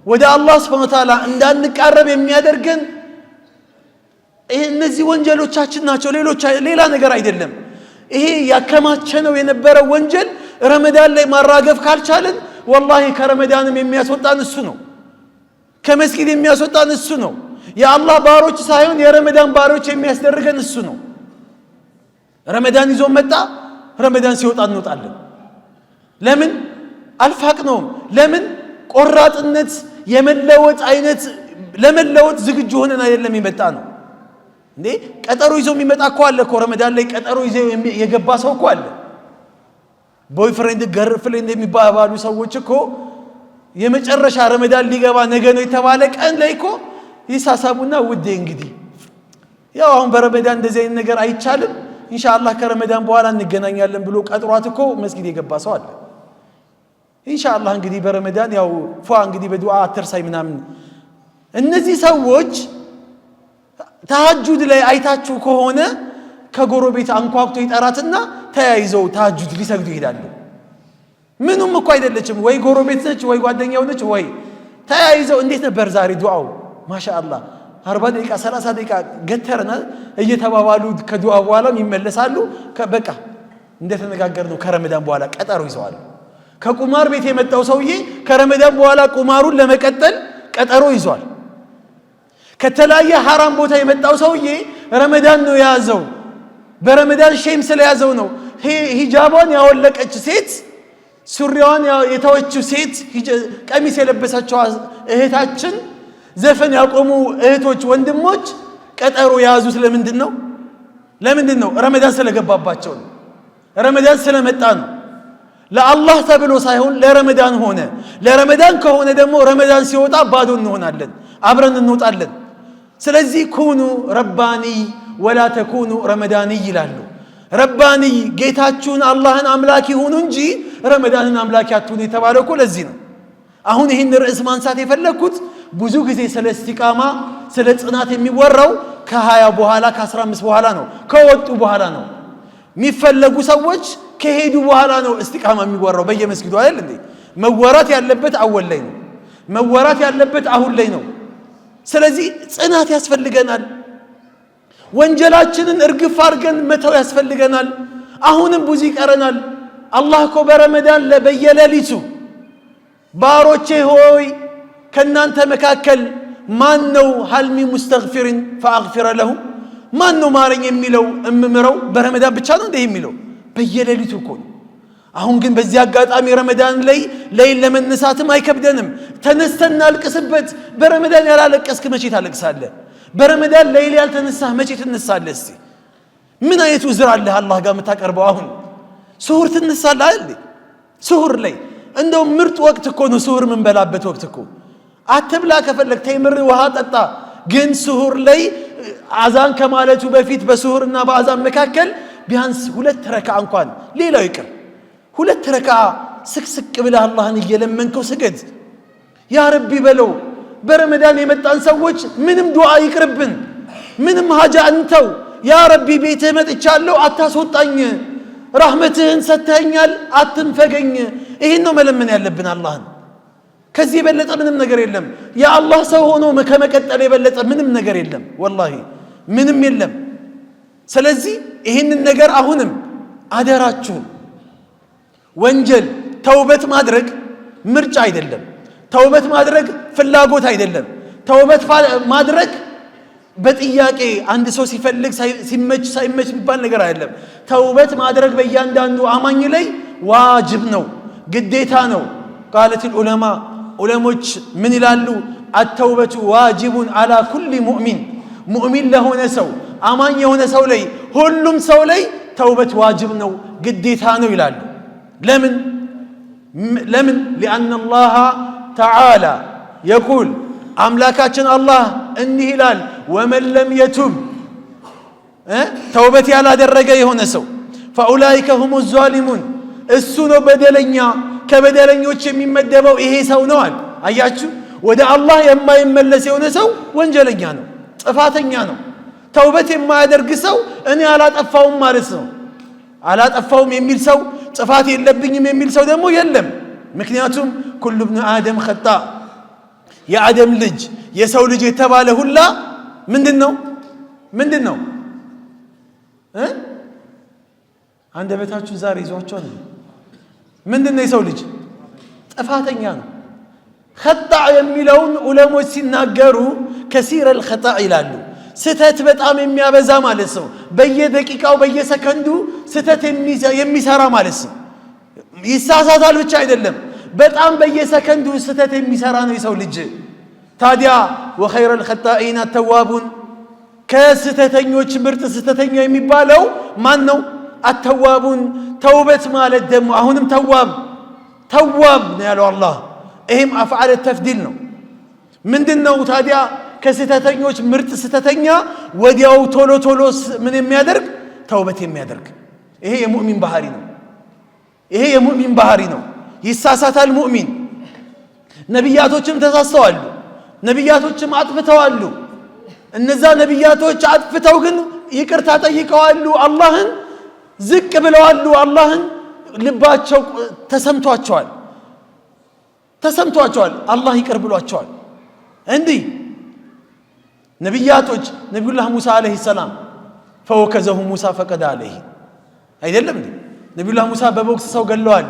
ወደ አላህ ሱብሓነሁ ወተዓላ እንዳንቃረብ የሚያደርገን እነዚህ ወንጀሎቻችን ናቸው፣ ሌላ ነገር አይደለም። ይሄ ያከማቸነው የነበረው ወንጀል ረመዳን ላይ ማራገፍ ካልቻለን ወላሂ ከረመዳንም የሚያስወጣን እሱ ነው። ከመስጊድ የሚያስወጣን እሱ ነው። የአላህ ባሮች ሳይሆን የረመዳን ባሮች የሚያስደርገን እሱ ነው። ረመዳን ይዞ መጣ፣ ረመዳን ሲወጣ እንወጣለን። ለምን አልፋቅነውም? ለምን ቆራጥነት የመለወጥ አይነት ለመለወጥ ዝግጁ ሆነን አይደለም የመጣ ነው እንዴ? ቀጠሮ ይዞ የሚመጣ እኮ አለ እኮ ረመዳን ላይ ቀጠሮ ይዞ የገባ ሰው እኮ አለ። ቦይፍሬንድ ገርፍሬንድ የሚባባሉ ሰዎች እኮ የመጨረሻ ረመዳን ሊገባ ነገ ነው የተባለ ቀን ላይ እኮ ይሳሳቡና ውዴ እንግዲህ ያው አሁን በረመዳን እንደዚህ አይነት ነገር አይቻልም፣ ኢንሻአላህ ከረመዳን በኋላ እንገናኛለን ብሎ ቀጥሯት እኮ መስጊድ የገባ ሰው አለ። ኢንሻአላህ እንግዲህ በረመዳን ያው እንግዲህ በዱዓ አትርሳይ ምናምን። እነዚህ ሰዎች ተሐጁድ ላይ አይታችሁ ከሆነ ከጎረቤት አንኳኩቶ ይጠራትና ተያይዘው ተሐጁድ ሊሰግዱ ይሄዳሉ። ምንም እኮ አይደለችም፣ ወይ ጎረቤት ነች ወይ ጓደኛው ነች፣ ወይ ተያይዘው እንዴት ነበር ዛሬ ዱዓው ማሻአላህ 40 ደቂቃ 30 ደቂቃ ገተረና እየተባባሉ ከዱዓ በኋላም ይመለሳሉ። በቃ እንደተነጋገርነው ከረመዳን በኋላ ቀጠሮ ይዘዋል። ከቁማር ቤት የመጣው ሰውዬ ከረመዳን በኋላ ቁማሩን ለመቀጠል ቀጠሮ ይዟል። ከተለያየ ሐራም ቦታ የመጣው ሰውዬ ረመዳን ነው የያዘው፣ በረመዳን ሼም ስለያዘው ነው። ሂጃቧን ያወለቀች ሴት፣ ሱሪዋን የተወችው ሴት፣ ቀሚስ የለበሰችው እህታችን፣ ዘፈን ያቆሙ እህቶች፣ ወንድሞች ቀጠሮ የያዙት ለምንድን ነው? ረመዳን ስለገባባቸው ነው። ረመዳን ስለመጣ ነው። ለአላህ ተብሎ ሳይሆን ለረመዳን ሆነ። ለረመዳን ከሆነ ደግሞ ረመዳን ሲወጣ ባዶ እንሆናለን፣ አብረን እንወጣለን። ስለዚህ ኩኑ ረባኒ ወላ ተኩኑ ረመዳኒ ይላሉ። ረባኒ ጌታችሁን አላህን አምላኪ ሁኑ እንጂ ረመዳንን አምላኪ አትሁኑ የተባለው እኮ ለዚህ ነው። አሁን ይህን ርዕስ ማንሳት የፈለግኩት ብዙ ጊዜ ስለ እስቲቃማ ስለ ጽናት የሚወራው ከ20 በኋላ ከ15 በኋላ ነው፣ ከወጡ በኋላ ነው። የሚፈለጉ ሰዎች ከሄዱ በኋላ ነው እስቲቃማ የሚወራው በየመስጊዱ አይደል እንዴ? መወራት ያለበት አወል ላይ ነው። መወራት ያለበት አሁን ላይ ነው። ስለዚህ ጽናት ያስፈልገናል። ወንጀላችንን እርግፍ አድርገን መተው ያስፈልገናል። አሁንም ብዙ ይቀረናል። አላህ እኮ በረመዳን በየሌሊቱ ባሮቼ ሆይ ከናንተ መካከል ማን ነው ሀልሚ ሙስተግፊርን ፈአግፊረ ለሁ፣ ማን ነው ማረኝ የሚለው እምምረው? በረመዳን ብቻ ነው እንዴ የሚለው? በየሌሊቱ እኮ ነው። አሁን ግን በዚህ አጋጣሚ ረመዳን ላይ ለመነሳትም አይከብደንም። ተነስተን እናልቅስበት። በረመዳን ያላለቀስክ መቼ ታለቅሳለህ? በረመዳን ሌሊት ያልተነሳህ መቼ ትነሳለህ? እስቲ ምን አይነት ውዝር አለህ አላህ ጋር የምታቀርበው? አሁን ስሁር ትነሳለህ አይደል? ስሁር ላይ እንደው ምርጥ ወቅት እኮ ነው ስሁር የምንበላበት ወቅት እኮ። አትብላ ከፈለግ ተምር ውሃ ጠጣ። ግን ስሁር ላይ አዛን ከማለቱ በፊት በስሁርና በአዛን መካከል ቢያንስ 2 ረካዓ እንኳን ሌላው ይቅር 2 ረካዓ ስቅስቅ ብለህ አላህን እየለመንከው ስገድ። ያ ረቢ በለው። በረመዳን የመጣን ሰዎች ምንም ዱዓ ይቅርብን፣ ምንም ሀጃ እንተው። ያ ረቢ ቤትህ መጥቻለሁ አታስወጣኝ፣ ረሕመትህን ሰጥተኸኛል አትንፈገኝ። ይህን ነው መለመን ያለብን አላህን። ከዚህ የበለጠ ምንም ነገር የለም። የአላህ ሰው ሆኖ ከመቀጠል የበለጠ ምንም ነገር የለም። ወላሂ ምንም የለም። ስለዚህ ይህንን ነገር አሁንም አደራችሁን ወንጀል ተውበት ማድረግ ምርጫ አይደለም። ተውበት ማድረግ ፍላጎት አይደለም። ተውበት ማድረግ በጥያቄ አንድ ሰው ሲፈልግ ሲመች ሳይመች የሚባል ነገር አይደለም። ተውበት ማድረግ በእያንዳንዱ አማኝ ላይ ዋጅብ ነው፣ ግዴታ ነው። ቃለት ዑለማ ዑለሞች ምን ይላሉ? አተውበቱ ዋጅቡን አላ ኩሊ ሙእሚን ሙእሚን ለሆነ ሰው አማኝ የሆነ ሰው ላይ ሁሉም ሰው ላይ ተውበት ዋጅብ ነው፣ ግዴታ ነው ይላሉ። ለምን ሊአነ አላህ ተዓላ የቁል አምላካችን አላህ እንዲህ ይላል ወመን ለም የቱብ ተውበት ያላደረገ የሆነ ሰው ፈኡላይከ ሁሙ ዛሊሙን እሱ ነው በደለኛ፣ ከበደለኞች የሚመደበው ይሄ ሰው ነው አለ። አያችሁ፣ ወደ አላህ የማይመለስ የሆነ ሰው ወንጀለኛ ነው፣ ጥፋተኛ ነው። ተውበት የማያደርግ ሰው እኔ አላጠፋውም ማለት ነው። አላጠፋውም የሚል ሰው ጥፋት የለብኝም የሚል ሰው ደግሞ የለም። ምክንያቱም ኩሉ ብኑ አደም ኸጣ የአደም ልጅ የሰው ልጅ የተባለ ሁላ ምንድነው አንደበታችሁ ዛሬ ይዟቸዋል። ምንድነው የሰው ልጅ ጥፋተኛ ነው። ኸጣ የሚለውን ዑለሞች ሲናገሩ ከሲረል ኸጣ ይላሉ። ስተት በጣም የሚያበዛ ማለት ነው። በየደቂቃው በየሰከንዱ ስተት የሚሰራ ማለት ነው። ይሳሳታል ብቻ አይደለም፣ በጣም በየሰከንዱ ስተት የሚሰራ ነው የሰው ልጅ። ታዲያ ወኸይረል ኸጣኢን አተዋቡን ከስተተኞች ምርጥ ስተተኛ የሚባለው ማን ነው? አተዋቡን። ተውበት ማለት ደግሞ አሁንም ተዋብ ነው ያለው አላህ። ይህም አፍዓለ ተፍዲል ነው። ምንድነው ታዲያ? ከስተተኞች ምርጥ ስተተኛ ወዲያው ቶሎ ምን የሚያደርግ ተውበት የሚያደርግ። ይሄ የሙእሚን ባህሪ ነው። ይሳሳታል ሙእሚን። ነቢያቶችም ተሳስተዋል፣ ነቢያቶችም አጥፍተዋል። እነዛ ነቢያቶች አጥፍተው ግን ይቅርታ ጠይቀዋል፣ አላህን ዝቅ ብለዋል፣ አላህን ልባቸው ተሰምቷቸዋል፣ አላህ ይቅር ብሏቸዋል። እንዲህ ነቢያቶች ነቢዩላህ ሙሳ አለይሂ ሰላም ፈወከዘሁ ሙሳ ፈቀደ አለይሂ አይደለም እንዴ? ነቢዩላህ ሙሳ በቦክስ ሰው ገለዋል።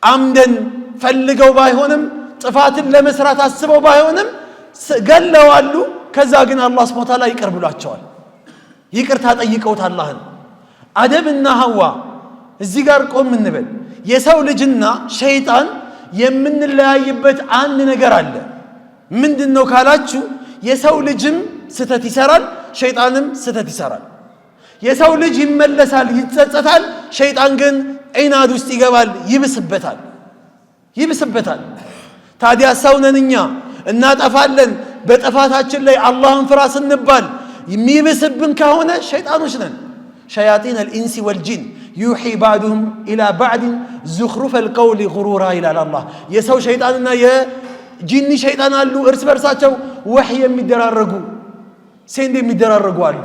አምደን ፈልገው ባይሆንም ጥፋትን ለመስራት አስበው ባይሆንም ገለዋሉ። ከዛ ግን አላህ ሱብሓነሁ ወተዓላ ይቅር ብሏቸዋል። ይቅርታ ጠይቀውት አላህን። አደምና ሐዋ እዚህ ጋር ቆም እንበል። የሰው ልጅና ሸይጣን የምንለያይበት አንድ ነገር አለ። ምንድነው ካላችሁ፣ የሰው ልጅም ስተት ይሰራል፣ ሸይጣንም ስተት ይሰራል። የሰው ልጅ ይመለሳል፣ ይጸጸታል። ሸይጣን ግን ዒናድ ውስጥ ይገባል፣ ይብስበታል። ታዲያ ሰው ነን እኛ፣ እናጠፋለን። በጥፋታችን ላይ አላህን ፍራ ስንባል የሚብስብን ከሆነ ሸይጣኖች ነን። ሸያጢን አልኢንሲ ወልጂን ዩሒ ባዕዱሁም ኢላ ባዕድን ዙኽሩፈል ቀውሊ ጉሩራ ይላል አላህ። የሰው ሸይጣንና የጂኒ ሸይጣን አሉ፣ እርስ በርሳቸው ወሕይ የሚደራረጉ ሴንድ የሚደራረጉ አሉ።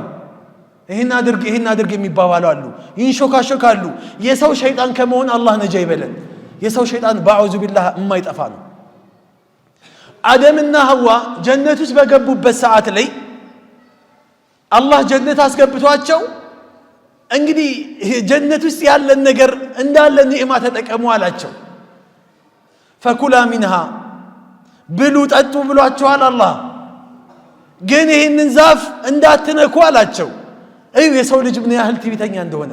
ይህን አድርግ የሚባባሉ አሉ፣ ይንሾካሾካሉ። የሰው ሸይጣን ከመሆን አላህ ነጃ ይበለን። የሰው ሸይጣን በአዑዙ ቢላህ የማይጠፋ ነው። አደምና ሐዋ ጀነት ውስጥ በገቡበት ሰዓት ላይ አላህ ጀነት አስገብቷቸው እንግዲህ ጀነት ውስጥ ያለን ነገር እንዳለ ኒዕማ ተጠቀሙ አላቸው። ፈኩላ ሚንሃ ብሉ ጠጡ ብሏቸዋል አላህ። ግን ይህንን ዛፍ እንዳትነኩ አላቸው። እዩ የሰው ልጅ ምን ያህል ትዕቢተኛ እንደሆነ።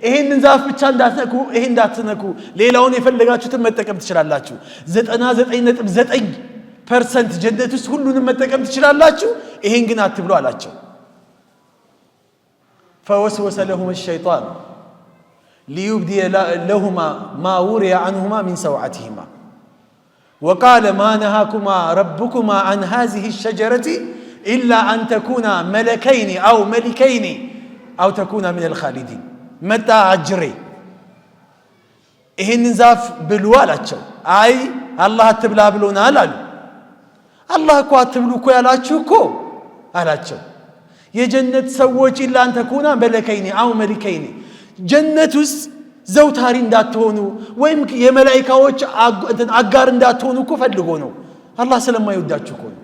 ይህንን ዛፍ ብቻ እንዳትነኩ፣ ይሄን እንዳትነኩ፣ ሌላውን የፈለጋችሁትን መጠቀም ትችላላችሁ። 99.9% ጀነት ውስጥ ሁሉንም መጠቀም ትችላላችሁ፣ ይሄን ግን አትብሉ አላቸው። فوسوس لهما الشيطان ليبدي لهما ما وري عنهما من سوعتهما وقال ما نهاكما ربكما عن هذه الشجرة إلا أن تكونا ملكين أو ملكين أو تكونا من الخالدين متى أجري إهن نزاف بالوالاتشو أي الله تبلا بلونا لالو الله كو تبلو كو يالاتشو كو ألاتشو የጀነት ሰዎች ኢላ አንተ ኩና መለከይኒ አው መሊከይኒ ጀነት ውስጥ ዘውታሪ እንዳትሆኑ ወይም የመላእክቶች አጋር እንዳትሆኑ እኮ ፈልጎ ነው። አላህ ስለማይወዳችሁ እኮ ነው።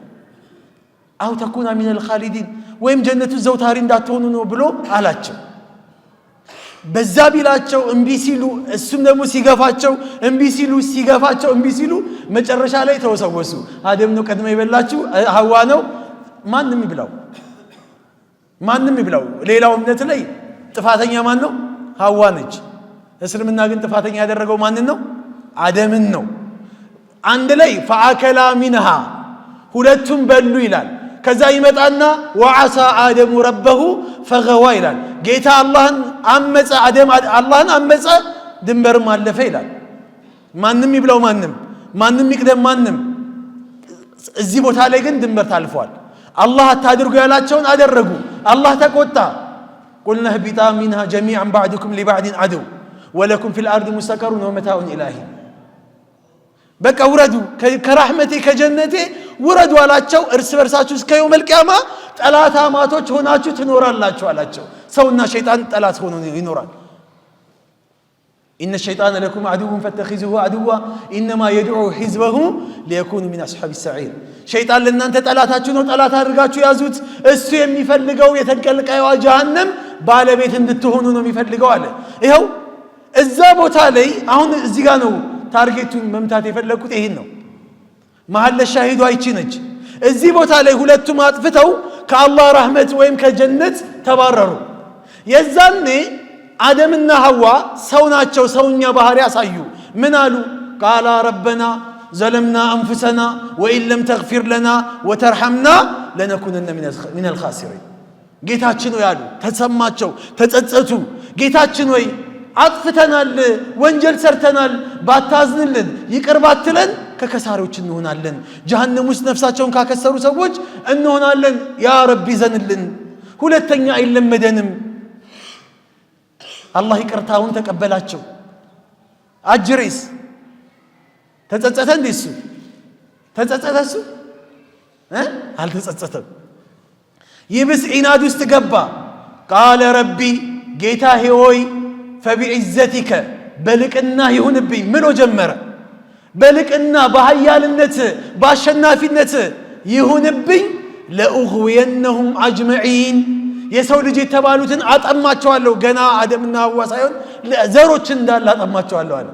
አው ተኩና ሚነል ኻሊዲን ወይም ጀነቱ ዘውታሪ እንዳትሆኑ ነው ብሎ አላቸው። በዛ ቢላቸው እምቢ ሲሉ እሱም ደግሞ ሲገፋቸው እምቢ ሲሉ መጨረሻ ላይ ተወሰወሱ። አደም ነው ቀድሞ የበላችሁ ሐዋ ነው ማንም ይብላው። ሌላው እምነት ላይ ጥፋተኛ ማን ነው? ሐዋ ነች። እስልምና ግን ጥፋተኛ ያደረገው ማንን ነው? አደምን ነው። አንድ ላይ ፈአከላ ሚንሃ ሁለቱም በሉ ይላል። ከዛ ይመጣና ወዓሳ አደሙ ረበሁ ፈገዋ ይላል። ጌታ አላህን አመፀ፣ አደም አላህን አመፀ፣ ድንበርም አለፈ ይላል። ማንም ይብላው ማንም ይቅደም ማንም። እዚህ ቦታ ላይ ግን ድንበር ታልፏል። አላህ አታድርጉ ያላቸውን አደረጉ። አላህ ተቆጣ። ቁልና ህቢጣ ሚንሃ ጀሚዐን ባዕዱኩም ሊባዕድን ዐዱው ወለኩም ፊል አርድ ሙስተቀሩን ወመታኡን ኢላ ሒን። በቃ ውረዱ ከራህመቴ ከጀነቴ ውረዱ አላቸው። እርስ በርሳችሁ እስከ የውመል ቂያማ ጠላታማቶች ሆናችሁ ትኖራላችሁ አላቸው። ሰውና ሸይጣን ጠላት ሆኖ ይኖራል። ኢነ ሸይጣነ ለኩም ዐዱውን ፈተኺዙሁ ዐዱዋ ኢነማ የድዑ ሒዝበሁ ሊየኩኑ ሚን አስሓቢ ሰዒር። ሸይጣን ለእናንተ ጠላታችሁ ነው፣ ጠላት አድርጋችሁ ያዙት። እሱ የሚፈልገው የተንቀልቃይዋ ጀሃነም ባለቤት እንድትሆኑ ነው የሚፈልገው አለ። ይኸው እዛ ቦታ ላይ አሁን እዚህ ጋር ነው ታርጌቱን መምታት የፈለኩት ይሄን ነው። መሐለ ሻሂዱ አይቺ ነች። እዚህ ቦታ ላይ ሁለቱም አጥፍተው ከአላህ ረህመት ወይም ከጀነት ተባረሩ። የዛኔ አደምና ሐዋ ሰው ናቸው። ሰውኛ ባህሪ ያሳዩ። ምን አሉ? ቃላ ረበና ዘለምና አንፉሰና ወኢን ለም ተግፊር ለና ወተርሐምና ለነኩነነ ሚነል ኻሲሪን። ጌታችን ሆይ አሉ። ተሰማቸው፣ ተጸጸቱ። ጌታችን ሆይ አጥፍተናል፣ ወንጀል ሰርተናል፣ ባታዝንልን ይቅር ባትለን ከከሳሪዎች እንሆናለን፣ ጀሃነም ውስጥ ነፍሳቸውን ካከሰሩ ሰዎች እንሆናለን። ያ ረቢ ዘንልን፣ ሁለተኛ አይለመደንም። አላህ ይቅርታውን ተቀበላቸው። አጅሬስ ተጸጸተ እንዴ? እሱ ተጸጸተ? እሱ አልተጸጸተም። ይብስ ዒናድ ውስጥ ገባ። ቃለ ረቢ ጌታዬ ሆይ ፈቢዕዘቲከ በልቅና ይሁንብኝ ምሎ ጀመረ። በልቅና በኃያልነት በአሸናፊነት ይሁንብኝ ለኡግወየነሁም አጅመዒን የሰው ልጅ የተባሉትን አጠማቸዋለሁ። ገና አደምና ሐዋ ሳይሆን ዘሮችን እንዳለ አጠማቸዋለሁ አለ።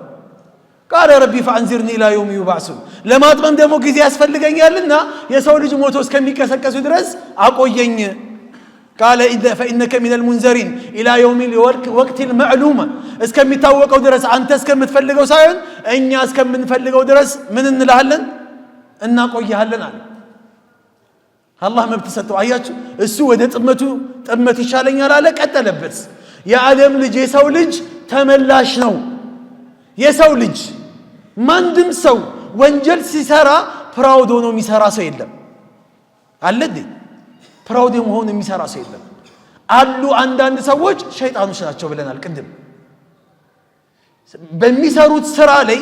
ቃለ ረቢ ፈአንዚርኒ ኢላ የውሚ ዩብዓሱን ለማጥመም ደግሞ ጊዜ ያስፈልገኛልና የሰው ልጅ ሞቶ እስከሚቀሰቀሱ ድረስ አቆየኝ። ቃለ ፈኢነከ ሚነል ሙንዘሪን ኢላ የውሚል ወቅቲል መዕሉም እስከሚታወቀው ድረስ አንተ እስከምትፈልገው ሳይሆን እኛ እስከምንፈልገው ድረስ ምን እንልሃለን? እናቆይሃለን አለ። አላህ መብት ሰጠው። አያችሁ፣ እሱ ወደ ጥመቱ ይሻለኛል አለ። ቀጠለበት። የአደም ልጅ የሰው ልጅ ተመላሽ ነው። የሰው ልጅ ማንድም ሰው ወንጀል ሲሰራ ፕራውድ ሆኖ የሚሰራ ሰው የለም አለ እንዴ? ፕራውድ መሆን የሚሰራ ሰው የለም። አሉ አንዳንድ ሰዎች ሸይጣኖች ናቸው ብለናል ቅድም። በሚሰሩት ስራ ላይ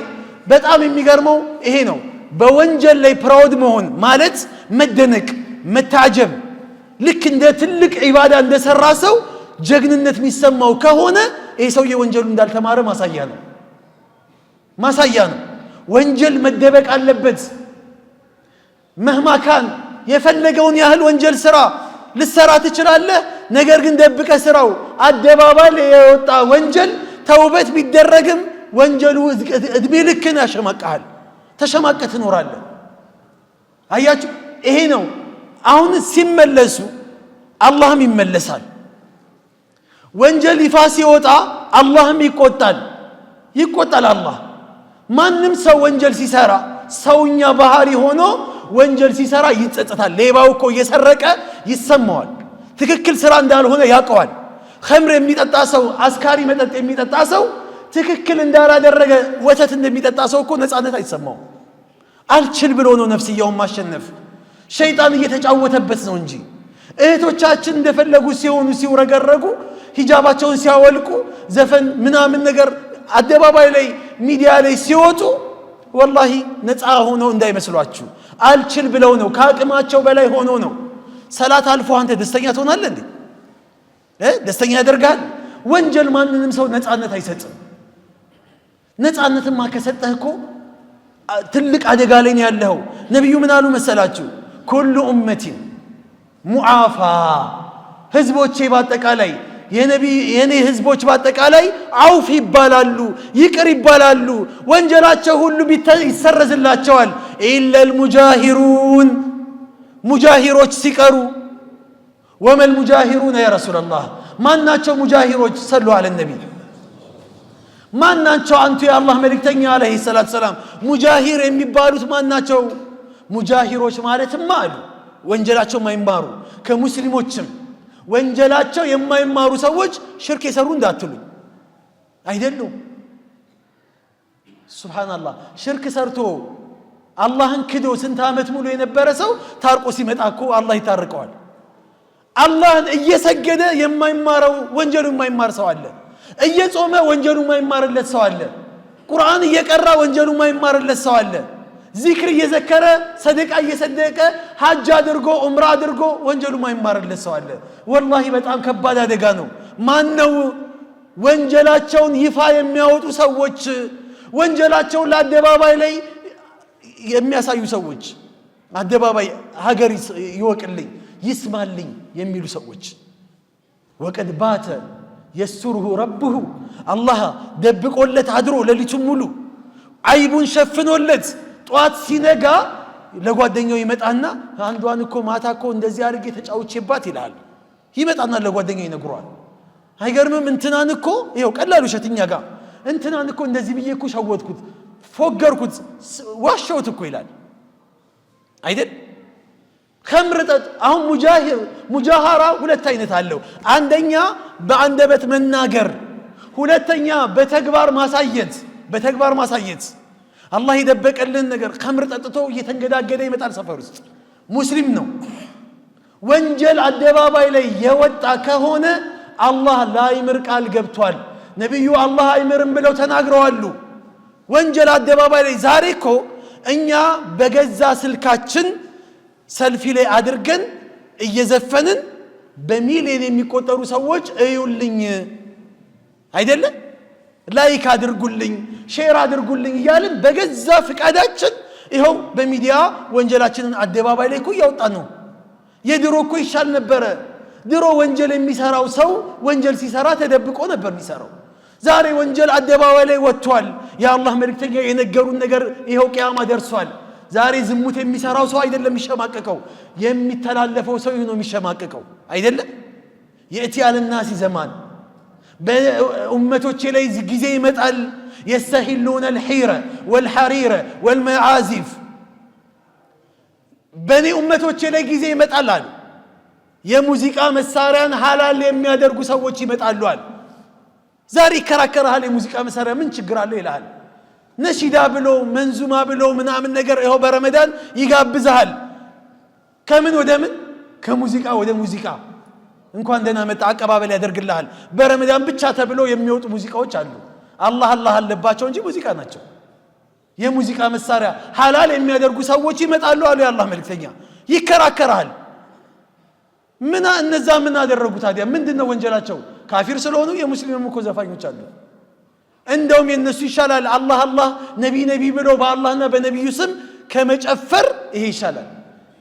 በጣም የሚገርመው ይሄ ነው። በወንጀል ላይ ፕራውድ መሆን ማለት መደነቅ፣ መታጀብ፣ ልክ እንደ ትልቅ ዒባዳ እንደሰራ ሰው ጀግንነት የሚሰማው ከሆነ ይሄ ሰውዬ ወንጀሉ እንዳልተማረ ማሳያ ነው። ወንጀል መደበቅ አለበት። መህማካን የፈለገውን ያህል ወንጀል ስራ ልሰራ ትችላለህ። ነገር ግን ደብቀ ስራው አደባባይ የወጣ ወንጀል ተውበት ቢደረግም ወንጀሉ እድሜ ልክን ያሸማቀሃል። ተሸማቀ ትኖራለህ። አያችሁ፣ ይሄ ነው። አሁን ሲመለሱ አላህም ይመለሳል። ወንጀል ይፋ ሲወጣ አላህም ይቆጣል። አላህ ማንም ሰው ወንጀል ሲሰራ ሰውኛ ባህሪ ሆኖ ወንጀል ሲሰራ ይጸጸታል። ሌባው እኮ እየሰረቀ ይሰማዋል። ትክክል ስራ እንዳልሆነ ያውቀዋል። ኸምር የሚጠጣ ሰው፣ አስካሪ መጠጥ የሚጠጣ ሰው ትክክል እንዳላደረገ ወተት እንደሚጠጣ ሰው እኮ ነፃነት አይሰማውም። አልችል ብሎ ነው ነፍስያውን ማሸነፍ። ሸይጣን እየተጫወተበት ነው እንጂ እህቶቻችን እንደፈለጉ ሲሆኑ ሲውረገረጉ ሂጃባቸውን ሲያወልቁ ዘፈን ምናምን ነገር አደባባይ ላይ ሚዲያ ላይ ሲወጡ ወላሂ ነፃ ሆነው እንዳይመስሏችሁ። አልችል ብለው ነው፣ ከአቅማቸው በላይ ሆኖ ነው። ሰላት አልፎ አንተ ደስተኛ ትሆናለህ እንዴ? ደስተኛ ያደርጋል? ወንጀል ማንንም ሰው ነፃነት አይሰጥም። ነፃነትማ ከሰጠህ እኮ ትልቅ አደጋ ላይ ነው ያለኸው። ነቢዩ ምን አሉ መሰላችሁ? ኩሉ ኡመቲን ሙዓፋ ህዝቦቼ ባጠቃላይ የኔ ህዝቦች ባጠቃላይ አውፍ ይባላሉ፣ ይቅር ይባላሉ፣ ወንጀላቸው ሁሉ ይሰረዝላቸዋል። ኢለል ሙጃሂሩን ሙጃሂሮች ሲቀሩ። ወመል ሙጃሂሩን ያ ረሱላላህ ማናቸው ሙጃሂሮች? ሰሉ ዐለ ነቢ ማናቸው? አንቱ የአላህ መልእክተኛ አለይሂ ሰላቱ ሰላም ሙጃሂር የሚባሉት ማናቸው? ሙጃሂሮች ማለትማ አሉ ወንጀላቸው የማይማሩ ከሙስሊሞችም ወንጀላቸው የማይማሩ ሰዎች ሽርክ የሰሩ እንዳትሉ አይደሉም። ሱብሃንአላህ ሽርክ ሰርቶ አላህን ክዶ ስንት ዓመት ሙሉ የነበረ ሰው ታርቆ ሲመጣ እኮ አላህ ይታርቀዋል። አላህን እየሰገደ የማይማረው ወንጀሉ የማይማር ሰው አለ። እየጾመ ወንጀሉ የማይማርለት ሰው አለ። ቁርአን እየቀራ ወንጀሉ የማይማርለት ሰው አለ። ዚክር እየዘከረ ሰደቃ እየሰደቀ ሐጅ አድርጎ ዑምራ አድርጎ ወንጀሉ የማይማርለት ሰው አለ። ወላሂ በጣም ከባድ አደጋ ነው። ማን ነው ወንጀላቸውን ይፋ የሚያወጡ ሰዎች? ወንጀላቸውን ለአደባባይ ላይ የሚያሳዩ ሰዎች፣ አደባባይ ሀገር ይወቅልኝ ይስማልኝ የሚሉ ሰዎች። ወቀድ ባተ የሱሩሁ ረብሁ አላህ ደብቆለት አድሮ ሌሊቱን ሙሉ አይቡን ሸፍኖለት ጧት ሲነጋ ለጓደኛው ይመጣና አንዷን እኮ ማታ እኮ እንደዚህ አድርጌ ተጫውቼባት ይላል። ይመጣና ለጓደኛው ይነግሯል። አይገርምም? እንትናን እኮ ይኸው ቀላሉ ሸትኛ ጋር እንትናን እኮ እንደዚህ ብዬ እኮ ሸወትኩት፣ ፎገርኩት፣ ዋሸውት እኮ ይላል አይደል? ከምርጠጥ አሁን ሙጃሃራ ሁለት አይነት አለው። አንደኛ በአንደበት መናገር፣ ሁለተኛ በተግባር ማሳየት። አላህ የደበቀልን ነገር ከምር ጠጥቶ እየተንገዳገደ ይመጣል ሰፈር ውስጥ ሙስሊም ነው። ወንጀል አደባባይ ላይ የወጣ ከሆነ አላህ ላይምር ቃል ገብቷል። ነብዩ አላህ አይምርም ብለው ተናግረዋል። ወንጀል አደባባይ ላይ ዛሬ እኮ እኛ በገዛ ስልካችን ሰልፊ ላይ አድርገን እየዘፈንን በሚሊዮን የሚቆጠሩ ሰዎች እዩልኝ አይደለ ላይክ አድርጉልኝ ሼር አድርጉልኝ እያልን በገዛ ፍቃዳችን ይኸው በሚዲያ ወንጀላችንን አደባባይ ላይ እኮ ያወጣን ነው። የድሮ እኮ ይሻል ነበረ። ድሮ ወንጀል የሚሰራው ሰው ወንጀል ሲሰራ ተደብቆ ነበር የሚሰራው። ዛሬ ወንጀል አደባባይ ላይ ወጥቷል። የአላህ መልእክተኛ የነገሩን ነገር ይኸው ቂያማ ደርሷል። ዛሬ ዝሙት የሚሰራው ሰው አይደለም የሚሸማቀቀው፣ የሚተላለፈው ሰው ነው የሚሸማቀቀው አይደለም። የእቲ አልናሲ ዘማን በኡመቶቼ ላይ ጊዜ ይመጣል። يستحلون الحير والحرير والمعازف በኔ ኡመቶቼ ላይ ጊዜ ይመጣል አሉ። የሙዚቃ መሳሪያን ሐላል የሚያደርጉ ሰዎች ይመጣሉ አሉ። ዛሬ ይከራከራል። የሙዚቃ መሳሪያ ምን ችግር አለው ይላል። ነሺዳ ብሎ መንዙማ ብሎ ምናምን ነገር ይኸው በረመዳን ይጋብዛል። ከምን ወደ ምን? ከሙዚቃ ወደ ሙዚቃ። እንኳን ደህና መጣ አቀባበል ያደርግልሃል። በረመዳን ብቻ ተብሎ የሚወጡ ሙዚቃዎች አሉ። አላህ አለባቸው እንጂ ሙዚቃ ናቸው። የሙዚቃ መሳሪያ ሐላል የሚያደርጉ ሰዎች ይመጣሉ አሉ የአላህ መልእክተኛ። ይከራከራል። እነዛ ምን አደረጉ ታዲያ? ምንድነው ወንጀላቸው? ካፊር ስለሆኑ የሙስሊምም እኮ ዘፋኞች አሉ። እንደውም የነሱ ይሻላል። አላህ ነቢ ብሎ በአላህና በነቢዩ ስም ከመጨፈር ይሄ ይሻላል።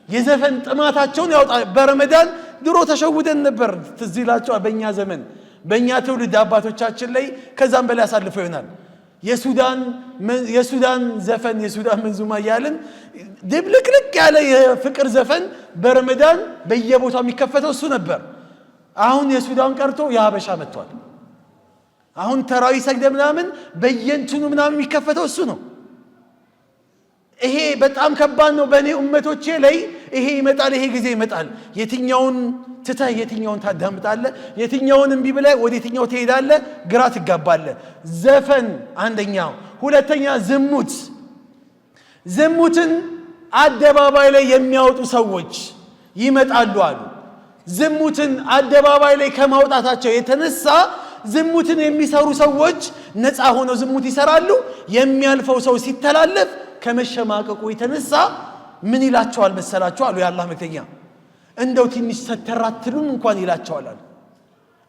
የዘፈን ጥማታቸውን ያውጣ። በረመዳን ድሮ ተሸውደን ነበር። ትዝ ይላችኋል። በእኛ ዘመን በእኛ ትውልድ አባቶቻችን ላይ ከዛም በላይ አሳልፈው ይሆናል። የሱዳን ዘፈን የሱዳን መንዙማ እያልን ድብልቅልቅ ያለ የፍቅር ዘፈን በረመዳን በየቦታው የሚከፈተው እሱ ነበር። አሁን የሱዳን ቀርቶ የሀበሻ መጥቷል። አሁን ተራዊ ሰግደ ምናምን በየንቱኑ ምናምን የሚከፈተው እሱ ነው። ይሄ በጣም ከባድ ነው። በእኔ ኡመቶቼ ላይ ይሄ ይመጣል። ይሄ ጊዜ ይመጣል። የትኛውን ትተህ የትኛውን ታዳምጣለህ? የትኛውን እምቢ ብለህ ወደ የትኛው ትሄዳለህ? ግራ ትጋባለህ። ዘፈን አንደኛው። ሁለተኛ ዝሙትን አደባባይ ላይ የሚያወጡ ሰዎች ይመጣሉ አሉ። ዝሙትን አደባባይ ላይ ከማውጣታቸው የተነሳ ዝሙትን የሚሰሩ ሰዎች ነፃ ሆነው ዝሙት ይሰራሉ። የሚያልፈው ሰው ሲተላለፍ ከመሸማቀቁ የተነሳ ምን ይላቸዋል መሰላችሁ አሉ የአላህ መልእክተኛ። እንደው ትንሽ ሰተራትሉን እንኳን ይላቸዋል አሉ።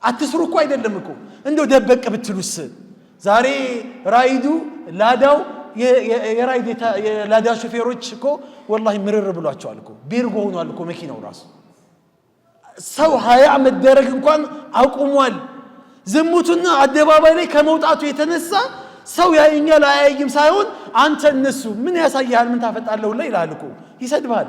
አትስሩ እኮ አይደለም እኮ እንደው ደበቅ ብትሉስ። ዛሬ ራይዱ ላዳው የላዳ ሹፌሮች እኮ ወላሂ ምርር ብሏቸዋል እኮ። ቢርጎ ሆኗል እኮ መኪናው ራሱ ሰው ሀያ መደረግ እንኳን አቁሟል። ዝሙቱና አደባባይ ላይ ከመውጣቱ የተነሳ ሰው ያየኛል አያይም ሳይሆን አንተ እነሱ ምን ያሳያል ምን ታፈጣለህ ላይ ይላል እኮ ይሰድባል።